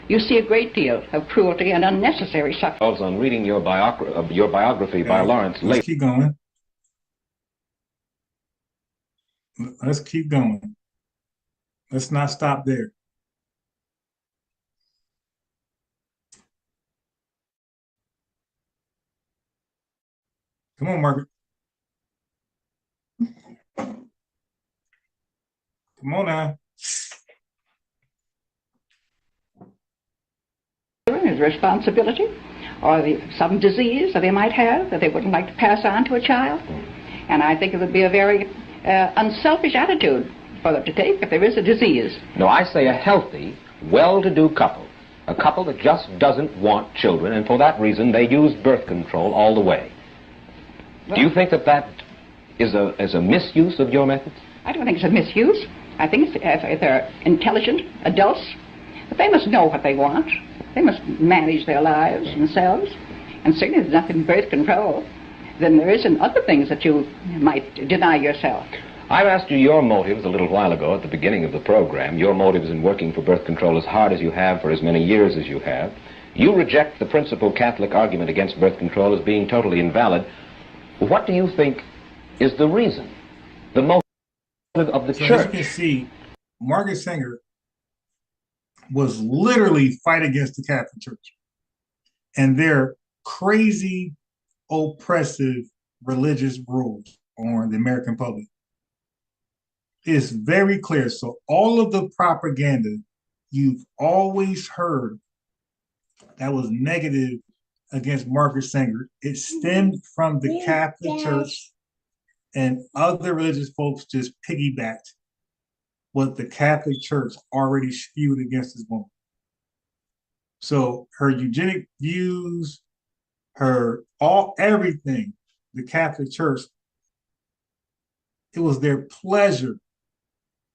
you see a great deal of cruelty and unnecessary suffering. On reading your biography by Lawrence Let's later. keep going. Let's keep going. Let's not stop there. Come on, Margaret. Come on now. His responsibility, or some disease that they might have that they wouldn't like to pass on to a child. And I think it would be a very unselfish attitude for them to take if there is a disease. No, I say a healthy, well-to-do couple. A couple that just doesn't want children, and for that reason they use birth control all the way. Well, do you think that that is a misuse of your methods? I don't think it's a misuse. I think if they're intelligent adults, but they must know what they want. They must manage their lives themselves. And certainly there's nothing in birth control than there is in other things that you might deny yourself. I asked you your motives a little while ago at the beginning of the program, your motives in working for birth control as hard as you have for as many years as you have. You reject the principal Catholic argument against birth control as being totally invalid. What do you think is the reason, the motive of the church? As you can see, Margaret Sanger was literally fighting against the Catholic Church and their crazy, oppressive religious rules on the American public. It's very clear. So all of the propaganda you've always heard that was negative against Margaret Sanger, it stemmed from the Catholic Church, and other religious folks just piggybacked what the Catholic Church already spewed against this woman. So her eugenic views, everything, the Catholic Church, it was their pleasure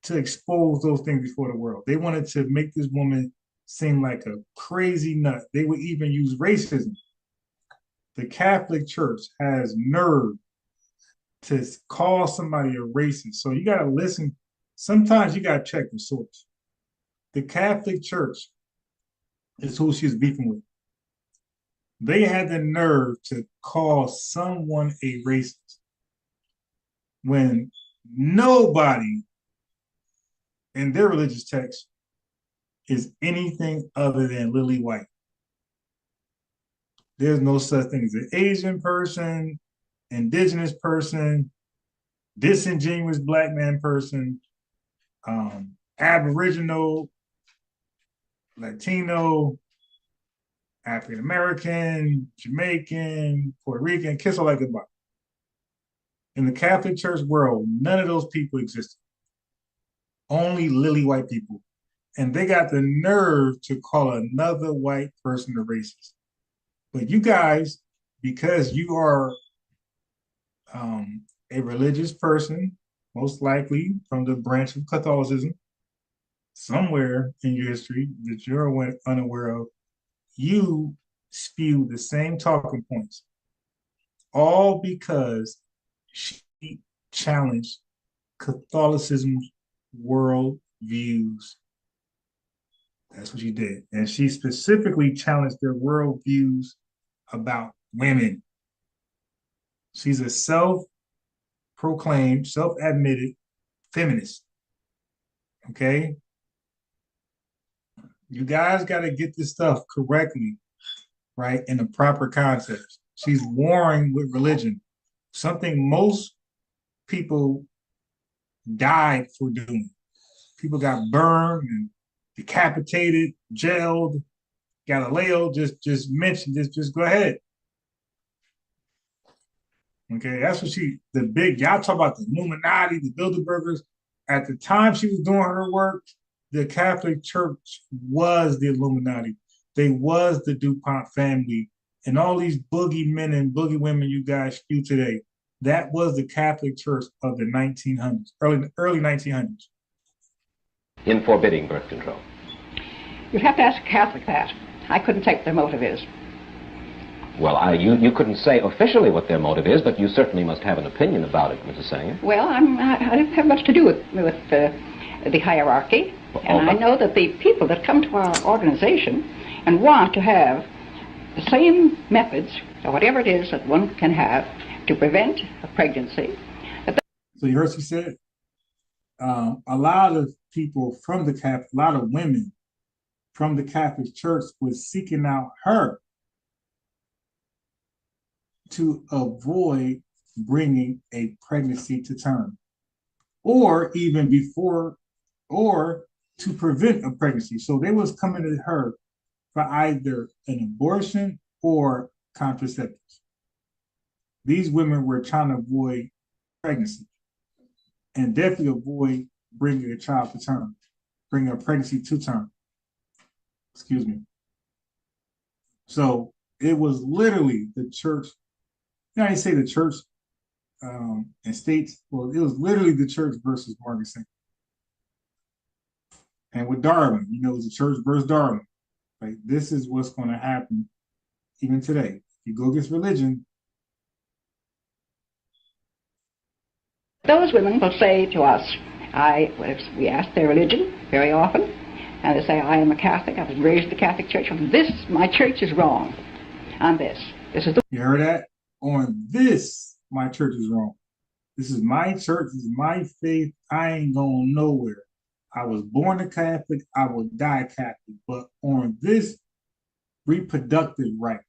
to expose those things before the world. They wanted to make this woman seem like a crazy nut. They would even use racism. The Catholic Church has nerve to call somebody a racist. So you got to listen. Sometimes you got to check the source. The Catholic Church is who she's beefing with. They had the nerve to call someone a racist when nobody in their religious text is anything other than lily white. There's no such thing as an Asian person, indigenous person, disingenuous black man person, Aboriginal, Latino, African American, Jamaican, Puerto Rican, kiss her like goodbye. In the Catholic Church world, none of those people existed. Only lily white people. And they got the nerve to call another white person a racist. But you guys, because you are a religious person, most likely from the branch of Catholicism, somewhere in your history that you're unaware of, you spew the same talking points, all because she challenged Catholicism's world views. That's what she did. And she specifically challenged their world views about women. She's a self-proclaimed, self-admitted feminist. Okay? You guys got to get this stuff correctly, right? In the proper context. She's warring with religion, something most people died for doing. People got burned and decapitated, jailed. Galileo just mentioned this. Just go ahead. Okay, that's what y'all talk about the Illuminati, the Bilderbergers. At the time she was doing her work, the Catholic Church was the Illuminati. They was the DuPont family. And all these boogeymen and boogie women you guys spew today, that was the Catholic Church of the 1900s, early 1900s. In forbidding birth control? You'd have to ask a Catholic that. I couldn't say what their motive is. Well, you couldn't say officially what their motive is, but you certainly must have an opinion about it, Mrs. Sanger. Well, I don't have much to do with the hierarchy. And I know that the people that come to our organization and want to have the same methods, or whatever it is that one can have to prevent a pregnancy. So you heard what she said? A lot of people from the Catholic, a lot of women from the Catholic Church was seeking out her to avoid bringing a pregnancy to term. Or even before or to prevent a pregnancy. So they was coming to her for either an abortion or contraceptives. These women were trying to avoid pregnancy and definitely avoid bringing a child to term, bringing a pregnancy to term. Excuse me. So it was literally the church. You know, I say the church and states. Well, it was literally the church versus Margaret Sanger. And with Darwin, you know, it was the church versus Darwin. Like, this is what's going to happen even today. If you go against religion. Those women will say to us, we ask their religion very often, and they say, I am a Catholic, I was raised in the Catholic Church. On this, my church is wrong. On this. This is the... You heard that? On this, my church is wrong. This is my church, this is my faith. I ain't going nowhere. I was born a Catholic, I will die Catholic. But on this reproductive right,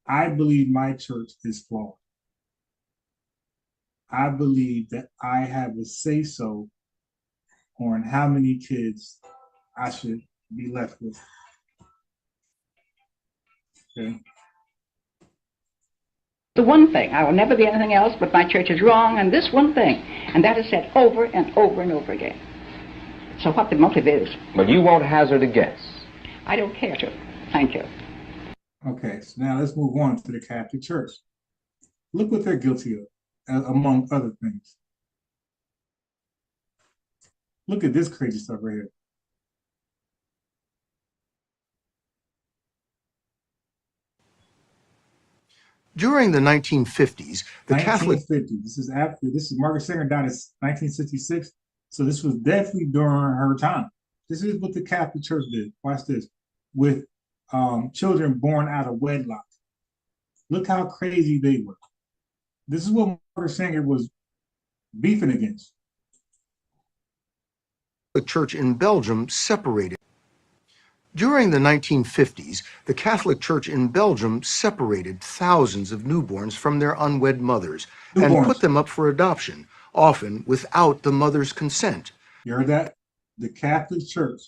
I believe my church is flawed. I believe that I have a say-so on how many kids I should be left with. Okay. The one thing, I will never be anything else, but my church is wrong, and this one thing. And that is said over and over and over again. So what the motive is. But you won't hazard a guess. I don't care to. Thank you. Okay, so now let's move on to the Catholic Church. Look what they're guilty of, among other things. Look at this crazy stuff right here. During the 1950s, the Catholic... 1950. This is Margaret Sanger died in 1966, so this was definitely during her time. This is what the Catholic Church did. Watch this. With children born out of wedlock. Look how crazy they were. This is what Margaret Sanger was beefing against. The church in Belgium separated. During the 1950s, the Catholic Church in Belgium separated thousands of newborns from their unwed mothers and put them up for adoption, often without the mother's consent. You heard that? The Catholic Church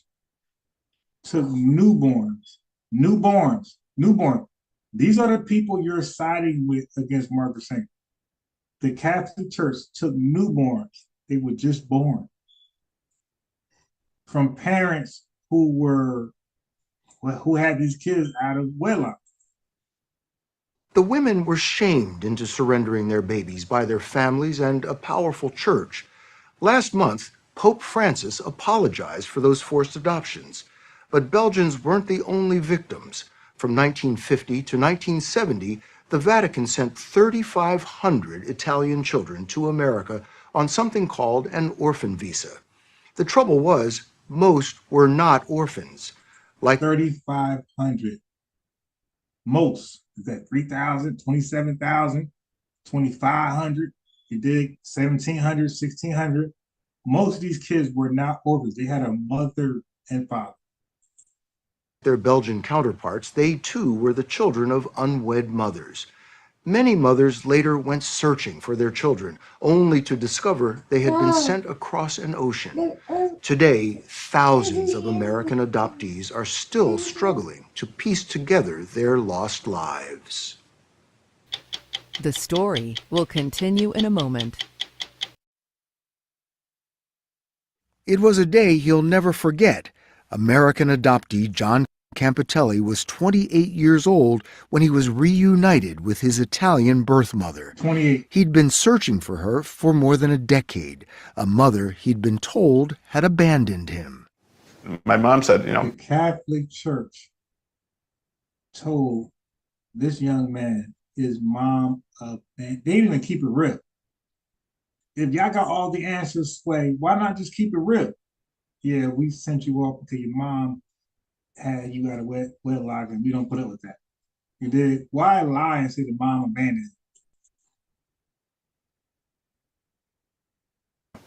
took newborn. These are the people you're siding with against Margaret Sanger. The Catholic Church took newborns. They were just born from parents who had these kids out of wedlock. The women were shamed into surrendering their babies by their families and a powerful church. Last month, Pope Francis apologized for those forced adoptions. But Belgians weren't the only victims. From 1950 to 1970, the Vatican sent 3,500 Italian children to America on something called an orphan visa. The trouble was, most were not orphans. Like 3,500. Most. Is that 3,000, 27,000, 2,500? You dig? 1,700, 1,600. Most of these kids were not orphans. They had a mother and father. Their Belgian counterparts, they too were the children of unwed mothers. Many mothers later went searching for their children, only to discover they had been sent across an ocean. Today, thousands of American adoptees are still struggling to piece together their lost lives. The story will continue in a moment. It was a day he'll never forget. American adoptee John Campitelli was 28 years old when he was reunited with his Italian birth mother. 28. He'd been searching for her for more than a decade, a mother he'd been told had abandoned him. My mom said, The Catholic Church told this young man his mom abandoned. They didn't even keep it real. If y'all got all the answers, Sway, why not just keep it real? Yeah, we sent you off because your mom had you out of wedlock and we don't put up with that. You did. Why lie and say the mom abandoned?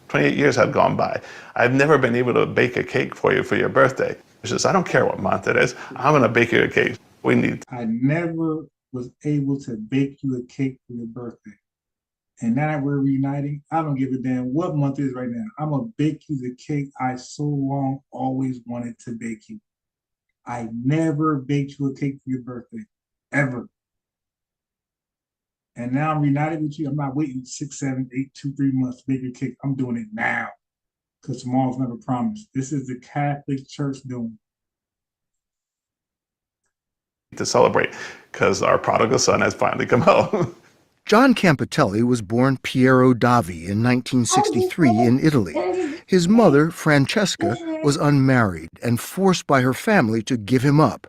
28 years had gone by. I've never been able to bake a cake for you for your birthday. She says, I don't care what month it is. I'm going to bake you a cake. I never was able to bake you a cake for your birthday. And now that we're reuniting, I don't give a damn what month it is right now. I'm gonna bake you the cake I so long always wanted to bake you. I never baked you a cake for your birthday, ever. And now I'm reunited with you. I'm not waiting 6, 7, 8, 2, 3 months to bake your cake. I'm doing it now because tomorrow's never promised. This is the Catholic Church doing. To celebrate because our prodigal son has finally come home. John Campitelli was born Piero Davi in 1963 in Italy. His mother, Francesca, was unmarried and forced by her family to give him up.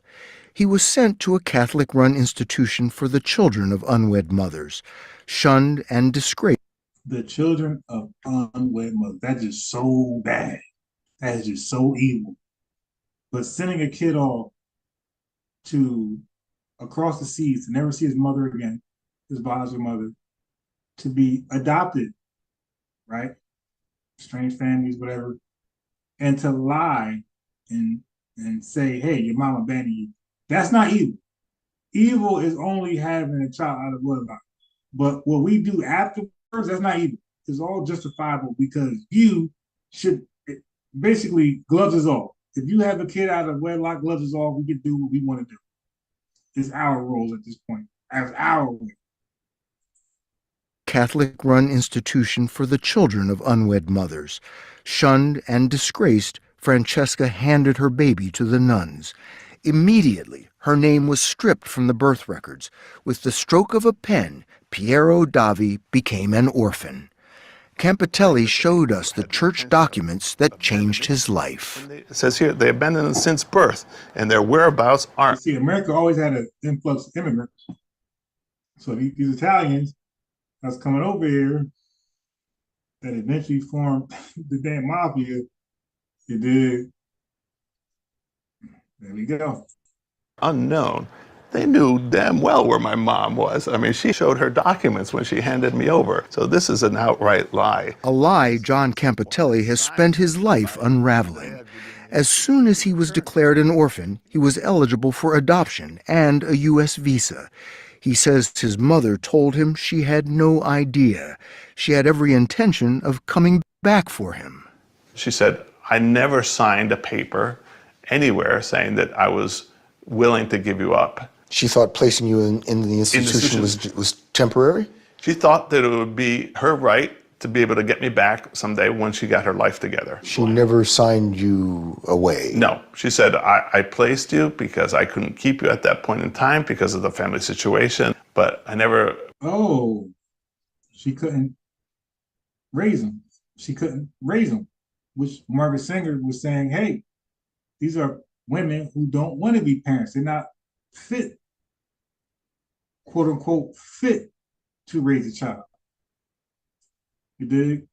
He was sent to a Catholic-run institution for the children of unwed mothers, shunned and disgraced. The children of unwed mothers. That's just so bad. That is just so evil. But sending a kid off to across the seas to never see his mother again, his biological mother, to be adopted, right? Strange families, whatever, and to lie and say, hey, your mom abandoned you. That's not evil. Evil is only having a child out of wedlock. But what we do afterwards, that's not evil. It's all justifiable because you should basically gloves is off. If you have a kid out of wedlock, gloves is off. We can do what we want to do. It's our roles at this point. As our way. Catholic-run institution for the children of unwed mothers. Shunned and disgraced, Francesca handed her baby to the nuns. Immediately, her name was stripped from the birth records. With the stroke of a pen, Piero Davi became an orphan. Campitelli showed us the church documents that changed his life. It says here, they abandoned him since birth, and their whereabouts aren't. See, America always had an influx of immigrants. So these Italians that's coming over here that eventually formed the damn mafia, it did. There we go. Unknown. They knew damn well where my mom was. I mean, she showed her documents when she handed me over. So this is an outright lie. A lie John Campitelli has spent his life unraveling. As soon as he was declared an orphan, he was eligible for adoption and a U.S. visa. He says his mother told him she had no idea. She had every intention of coming back for him. She said, I never signed a paper anywhere saying that I was willing to give you up. She thought placing you in the institution was temporary? She thought that it would be her right to be able to get me back someday when she got her life together. She never signed you away? No. She said, I placed you because I couldn't keep you at that point in time because of the family situation, but I never... Oh, she couldn't raise them. She couldn't raise them, which Margaret Sanger was saying, hey, these are women who don't want to be parents. They're not fit, quote unquote, fit to raise a child. You dig?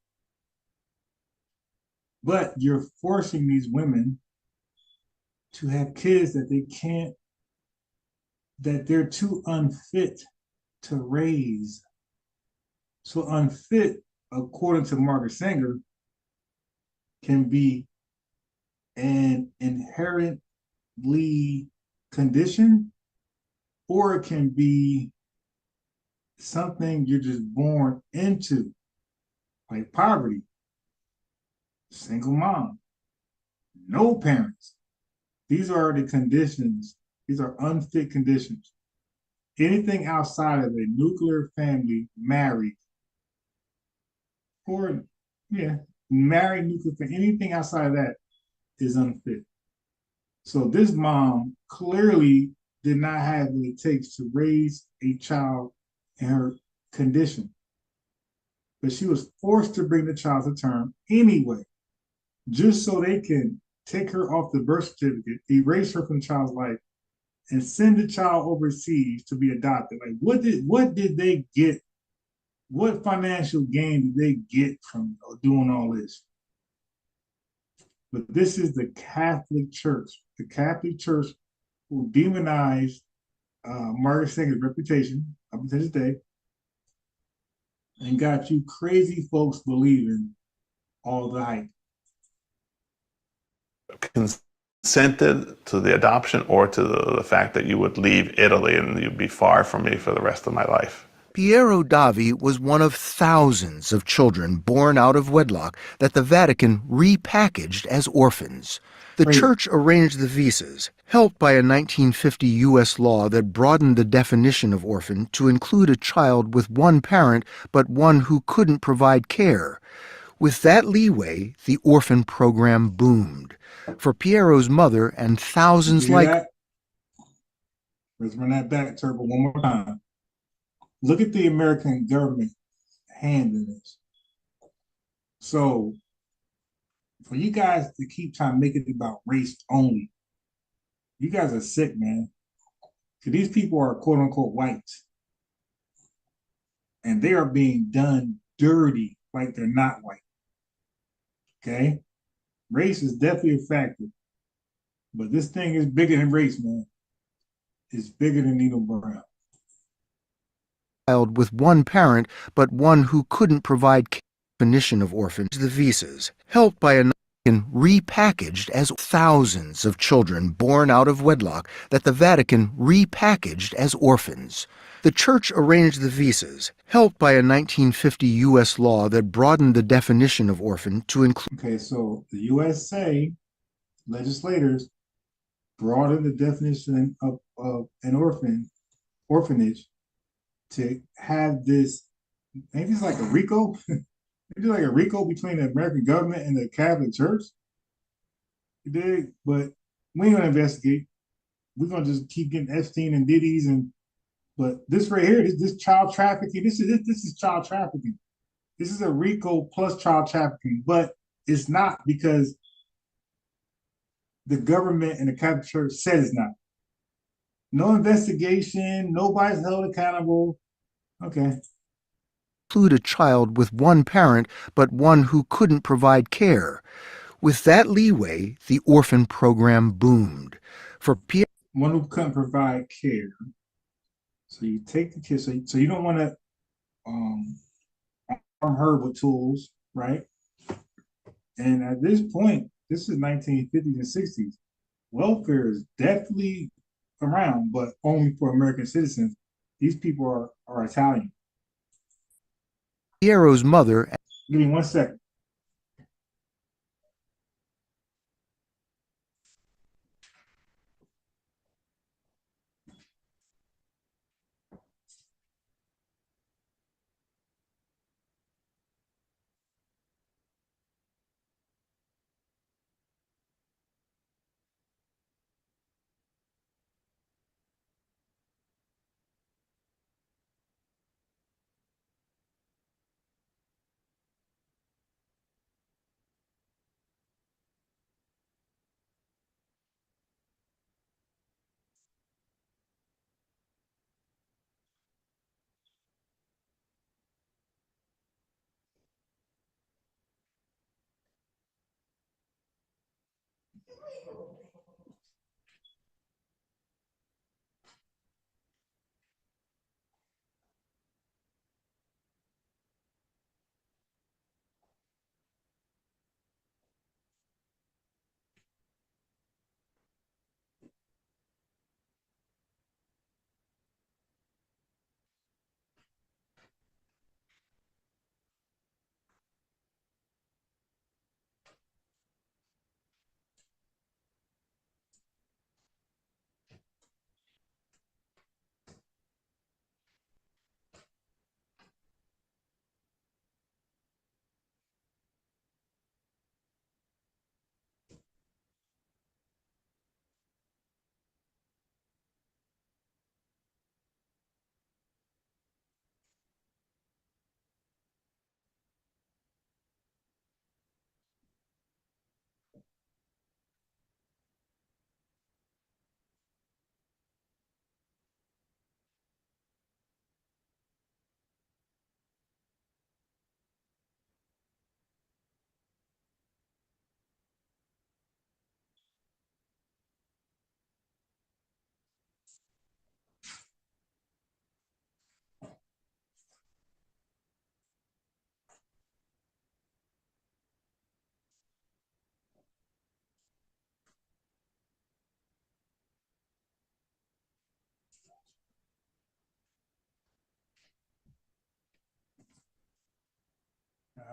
But you're forcing these women to have kids that they can't, that they're too unfit to raise. So unfit, according to Margaret Sanger, can be an inherently condition, or it can be something you're just born into, like poverty, single mom, no parents. These are the conditions. These are unfit conditions. Anything outside of a nuclear family, married, or married nuclear family, anything outside of that is unfit. So this mom clearly did not have what it takes to raise a child in her condition. But she was forced to bring the child to term anyway, just so they can take her off the birth certificate, erase her from the child's life, and send the child overseas to be adopted. Like, what did they get? What financial gain did they get from doing all this? But this is the Catholic Church. The Catholic Church who demonized Margaret Sanger's reputation up until this day and got you crazy folks believing all the hype. Consented to the adoption or to the fact that you would leave Italy and you'd be far from me for the rest of my life. Piero Davi was one of thousands of children born out of wedlock that the Vatican repackaged as orphans. The Wait. church arranged the visas, helped by a 1950 U.S. law that broadened the definition of orphan to include a child with one parent but one who couldn't provide care. With that leeway, the orphan program boomed. For Piero's mother and thousands You hear like that? Let's run that back, Turbo, one more time. Look at the American government hand in this. So, for you guys to keep trying to make it about race only, you guys are sick, man. Because these people are quote unquote whites. And they are being done dirty like they're not white. Okay? Race is definitely a factor. But this thing is bigger than race, man. It's bigger than Nino Brown. child with one parent but one who couldn't provide care. Definition of orphans, the visas, helped by a repackaged as thousands of children born out of wedlock that the Vatican repackaged as orphans. The church arranged the visas, helped by a 1950 U.S. law that broadened the definition of orphan to include. Okay, so the USA legislators broadened the definition of an orphanage to have this, maybe it's like a RICO, maybe like a RICO between the American government and the Catholic Church. You dig? But we ain't gonna investigate. We're gonna just keep getting Epstein and Diddy's but this right here, this child trafficking, this is child trafficking. This is a RICO plus child trafficking, but it's not because the government and the Catholic Church said it's not. No investigation, nobody's held accountable. Okay. Include a child with one parent but one who couldn't provide care. With that leeway, the orphan program boomed. For Pierre, one who couldn't provide care. So you take the kid, so you don't want to arm her with tools, right? And at this point, this is 1950s and 60s. Welfare is definitely around, but only for American citizens. These people are Italian. Piero's mother. Give me 1 second.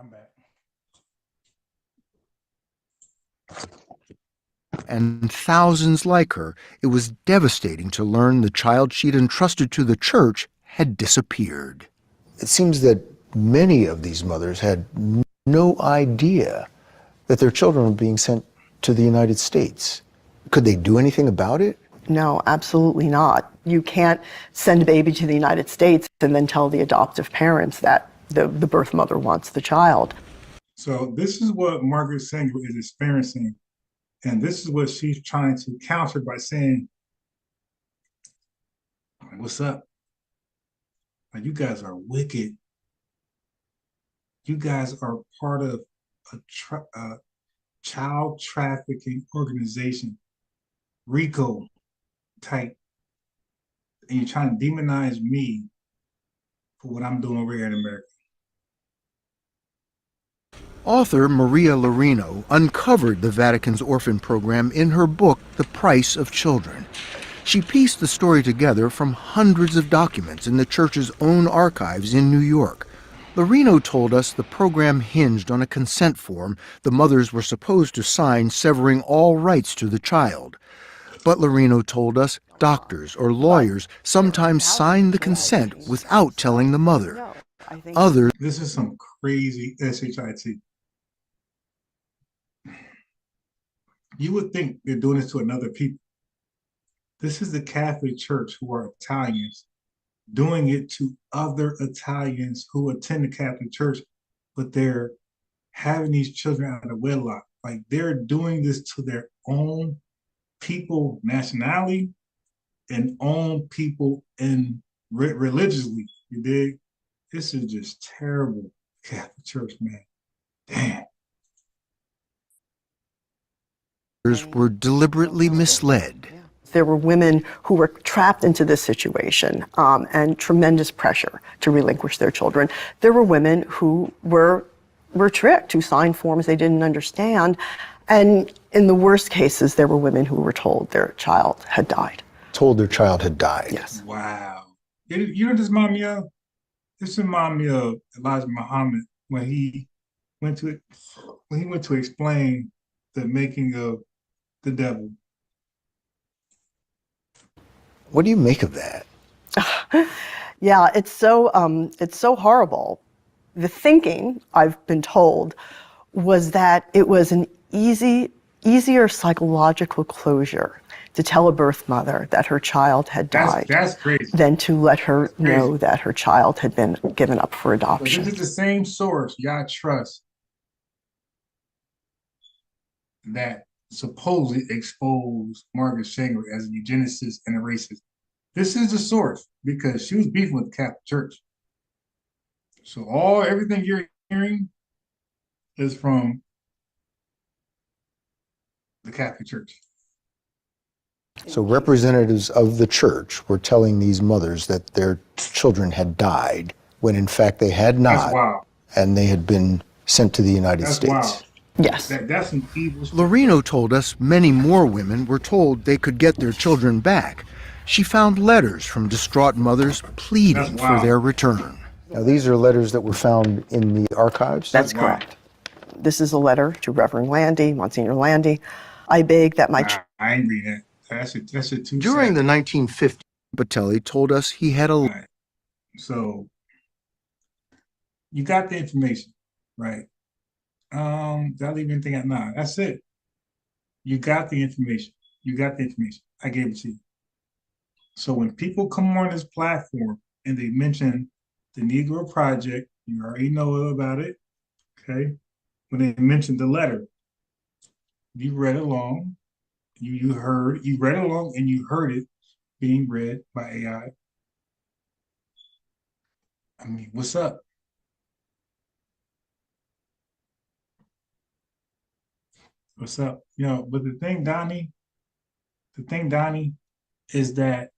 I'm back. And thousands like her, it was devastating to learn the child she'd entrusted to the church had disappeared. It seems that many of these mothers had no idea that their children were being sent to the United States. Could they do anything about it? No, absolutely not. You can't send a baby to the United States and then tell the adoptive parents that the birth mother wants the child. So this is what Margaret Sanger is experiencing. And this is what she's trying to counter by saying, what's up? Like, you guys are wicked. You guys are part of a child trafficking organization, RICO type. And you're trying to demonize me for what I'm doing over here in America. Author Maria Lorino uncovered the Vatican's orphan program in her book, The Price of Children. She pieced the story together from hundreds of documents in the church's own archives in New York. Lorino told us the program hinged on a consent form the mothers were supposed to sign, severing all rights to the child. But Lorino told us doctors or lawyers sometimes signed the consent without telling the mother. Others. This is some crazy shit. You would think they're doing this to another people. This is the Catholic Church, who are Italians, doing it to other Italians who attend the Catholic Church, but they're having these children out of wedlock. Like, they're doing this to their own people nationality and own people in religiously. You dig? This is just terrible, Catholic Church, man. Damn. Were deliberately misled. There were women who were trapped into this situation and tremendous pressure to relinquish their children. There were women who were tricked, who signed forms they didn't understand. And in the worst cases, there were women who were told their child had died. Told their child had died. Yes. Wow. You know what this remind me of? This remind me of Elijah Muhammad when he went to explain the making of the devil. What do you make of that? Yeah, it's so horrible. The thinking, I've been told, was that it was an easier psychological closure to tell a birth mother that her child had died That's crazy. than to let her know that her child had been given up for adoption. This is the same source y'all trust that supposedly exposed Margaret Sanger as a eugenicist and a racist. This is the source because she was beefing with the Catholic Church. So everything you're hearing is from the Catholic Church. So representatives of the church were telling these mothers that their children had died when in fact they had not. That's wild. And they had been sent to the United States. Wild. Yes. That's an evil story. Lorino told us many more women were told they could get their children back. She found letters from distraught mothers pleading for their return. Now, these are letters that were found in the archives? That's correct. This is a letter to Reverend Landy, Monsignor Landy. I beg that my... I ain't reading that. That's it too During sad. the 1950s, Batelli told us he had a... Right. So, you got the information, right? Did I leave anything out? Nah, that's it. You got the information. I gave it to you. So when people come on this platform and they mention the Negro Project, you already know about it, okay? When they mentioned the letter, you read along, you read along and you heard it being read by AI. I mean, what's up? What's up? But the thing, Donnie, is that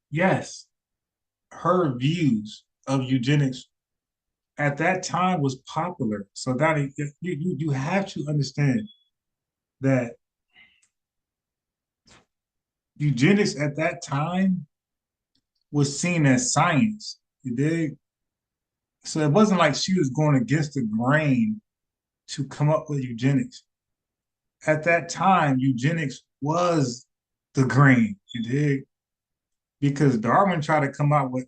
yes, her views of eugenics at that time was popular. So Donnie, you have to understand that eugenics at that time was seen as science. You dig? So it wasn't like she was going against the grain to come up with eugenics. At that time, eugenics was the grain, you dig? Because Darwin tried to come out with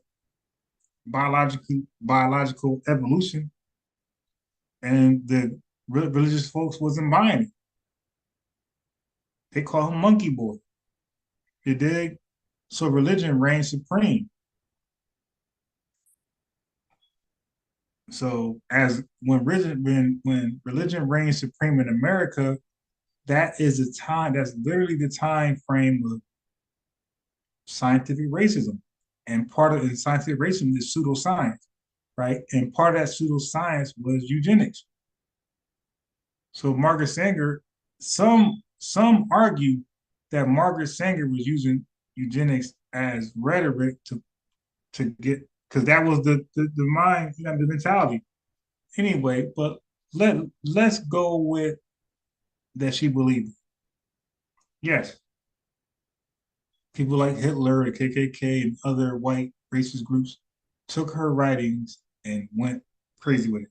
biological evolution, and the religious folks wasn't buying it. They call him monkey boy. You dig? So religion reigned supreme. So as when religion reigns supreme in America, that is the time, that's literally the time frame of scientific racism. And part of scientific racism is pseudoscience, right? And part of that pseudoscience was eugenics. So Margaret Sanger, some argue that Margaret Sanger was using eugenics as rhetoric to get, because that was the mind, the mentality. Anyway, but let's go with that she believed it. Yes. People like Hitler, the KKK, and other white racist groups took her writings and went crazy with it.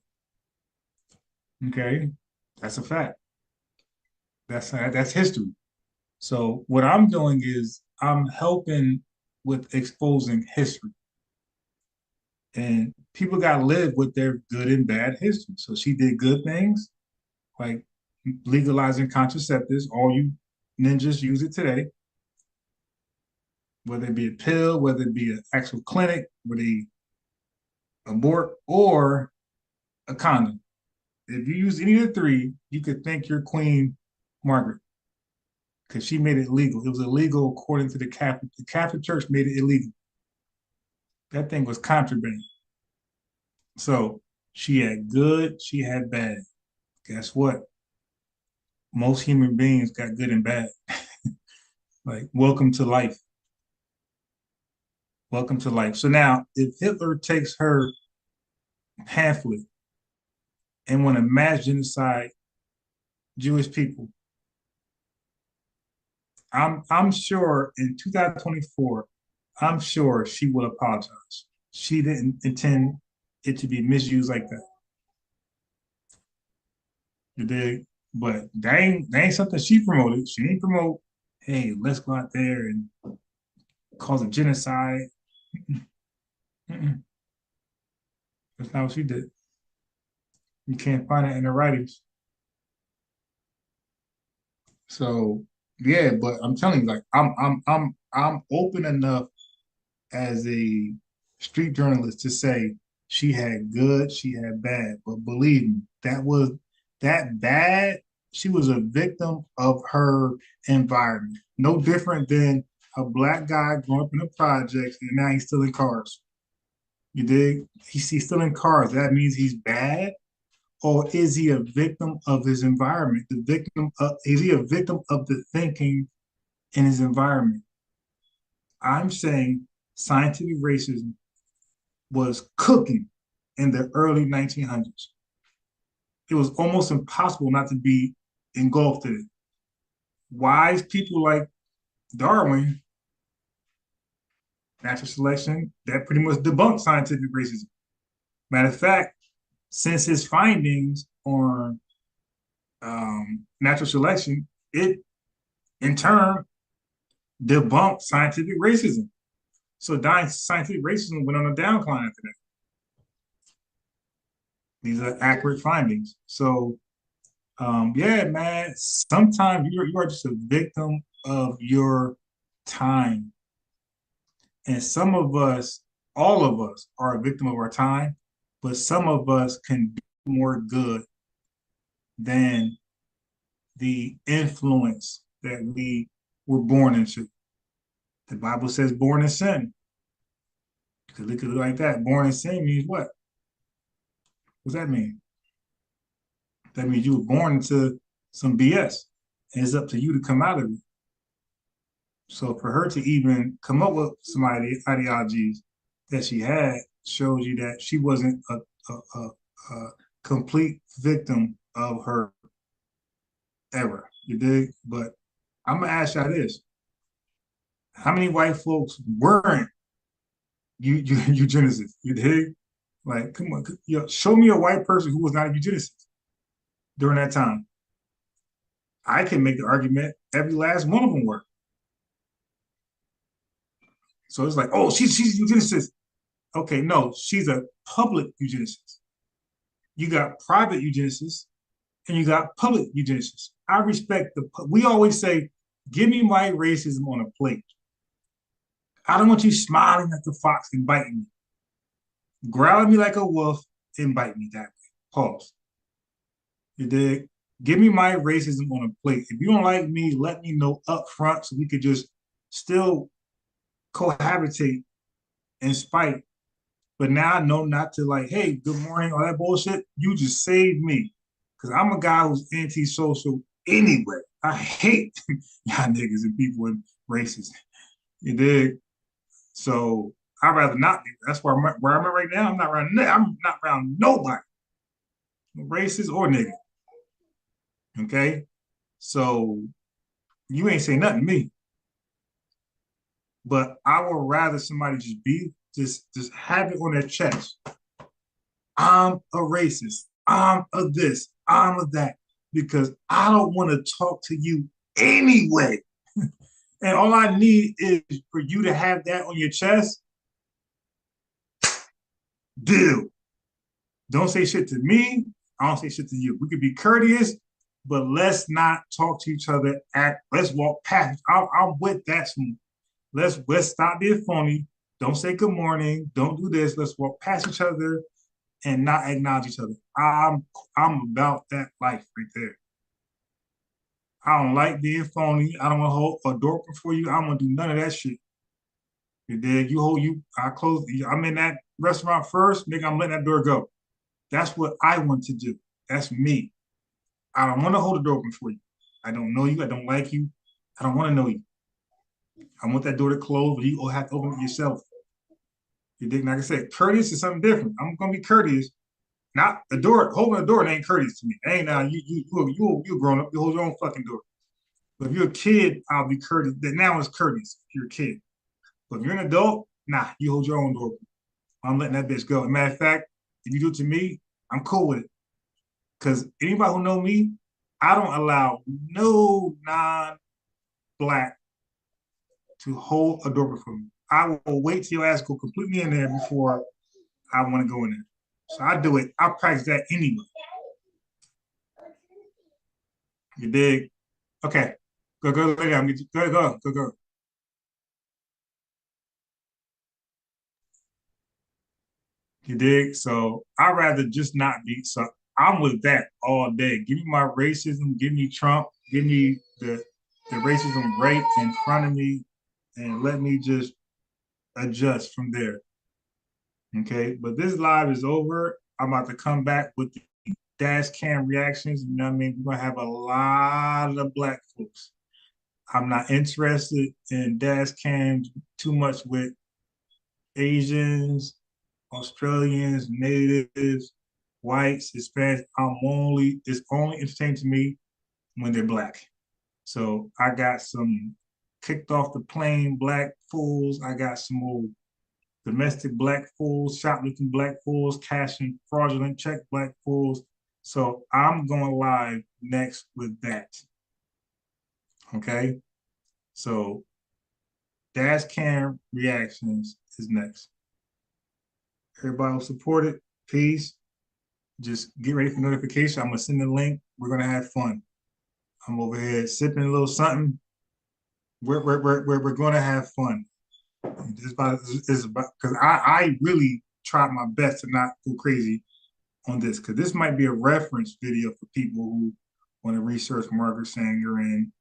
Okay, that's a fact. That's history. So what I'm doing is I'm helping with exposing history, and people got to live with their good and bad history. So she did good things, like legalizing contraceptives. All you ninjas use it today, whether it be a pill, whether it be an actual clinic where they abort, or a condom. If you use any of the three, you could thank your Queen Margaret, because she made it legal. It was illegal according to the Catholic. The Catholic Church made it illegal. That thing was contraband. So she had good, she had bad. Guess what? Most human beings got good and bad. Like, welcome to life. Welcome to life. So now, if Hitler takes her pamphlet and want to mass genocide Jewish people, I'm sure in 2024, I'm sure she will apologize. She didn't intend it to be misused like that. You dig? But that ain't something she promoted. She didn't promote, hey, let's go out there and cause a genocide. Mm-mm. That's not what she did. You can't find it in the writings. So yeah, but I'm telling you, like I'm open enough as a street journalist to say she had good, she had bad. But believe me, that bad. She was a victim of her environment. No different than a black guy growing up in the projects and now he's stealing cars. You dig? He's stealing cars. That means he's bad, or is he a victim of his environment? Is he a victim of the thinking in his environment? I'm saying scientific racism was cooking in the early 1900s. It was almost impossible not to be engulfed in it. Wise people like Darwin, natural selection, that pretty much debunked scientific racism. Matter of fact, since his findings on natural selection, it in turn debunked scientific racism. So scientific racism went on a downcline after that. These are accurate findings. So yeah, man, sometimes you are just a victim of your time. And some of us, all of us, are a victim of our time, but some of us can do more good than the influence that we were born into. The Bible says born in sin. You could look at it like that. Born in sin means what? What's that mean? That means you were born into some BS. And it's up to you to come out of it. So for her to even come up with some ideologies that she had shows you that she wasn't a complete victim of her era. You dig? But I'm gonna ask y'all this: how many white folks weren't eugenicists? You dig? Like, come on, show me a white person who was not a eugenicist during that time. I can make the argument every last one of them were. So it's like, oh, she's a eugenicist. Okay, no, she's a public eugenicist. You got private eugenicists and you got public eugenicists. I respect we always say, give me my racism on a plate. I don't want you smiling at the fox and biting me. Growl at me like a wolf and bite me that way. Pause. You dig? Give me my racism on a plate. If you don't like me, let me know up front so we could just still cohabitate in spite. But now I know not to like, hey, good morning, all that bullshit. You just saved me. Because I'm a guy who's antisocial anyway. I hate y'all niggas and people and races. You dig? So I'd rather not be. That's where I'm at right now. I'm not around nobody, racist or nigga. Okay? So you ain't say nothing to me. But I would rather somebody just have it on their chest. I'm a racist. I'm a this. I'm a that. Because I don't want to talk to you anyway. And all I need is for you to have that on your chest. Deal. Don't say shit to me. I don't say shit to you. We could be courteous, but let's not talk to each other. Let's walk past. I'm with that. Let's stop being phony. Don't say good morning. Don't do this. Let's walk past each other and not acknowledge each other. I'm about that life right there. I don't like being phony. I don't want to hold a door open for you. I don't want to do none of that shit. You dig? I close. I'm in that restaurant first, nigga. I'm letting that door go. That's what I want to do. That's me. I don't want to hold the door open for you. I don't know you. I don't like you. I don't want to know you. I want that door to close, but you have to open it yourself. You dig? Like I said, courteous is something different. I'm gonna be courteous. Not the door, holding the door ain't courteous to me. Ain't now you grown up, you hold your own fucking door. But if you're a kid, I'll be courteous. Now it's courteous if you're a kid. But if you're an adult, nah, you hold your own door. I'm letting that bitch go. As a matter of fact, if you do it to me, I'm cool with it. Because anybody who know me, I don't allow no non-black to hold a door for me. I will wait till your ass go completely in there before I want to go in there. So I do it. I practice that anyway. You dig? Okay. Go lay down. Go. You dig? So I'd rather just not be. So I'm with that all day. Give me my racism. Give me Trump. Give me the racism right in front of me, and let me just adjust from there. Okay, but this live is over. I'm about to come back with the dash cam reactions. You know what I mean? We're gonna have a lot of black folks. I'm not interested in dash cams too much with Asians, Australians, natives, whites, Hispanics. It's only entertaining to me when they're black. So I got some kicked off the plane black fools. I got some old domestic black fools, shoplifting black fools, cashing fraudulent check black fools. So I'm going live next with that. Okay? So dash cam reactions is next. Everybody will support it. Peace. Just get ready for notification. I'm gonna send the link. We're gonna have fun. I'm over here sipping a little something. We're gonna have fun. It's about because I really tried my best to not go crazy on this, because this might be a reference video for people who want to research Margaret Sanger and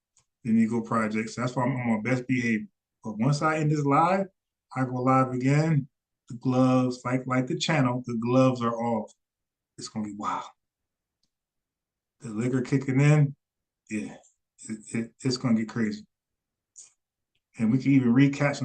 the Negro Project. So that's why I'm on my best behavior. But once I end this live, I go live again. The gloves, like the channel, the gloves are off. It's gonna be wild. The liquor kicking in, yeah, it's gonna get crazy. And we can even recap some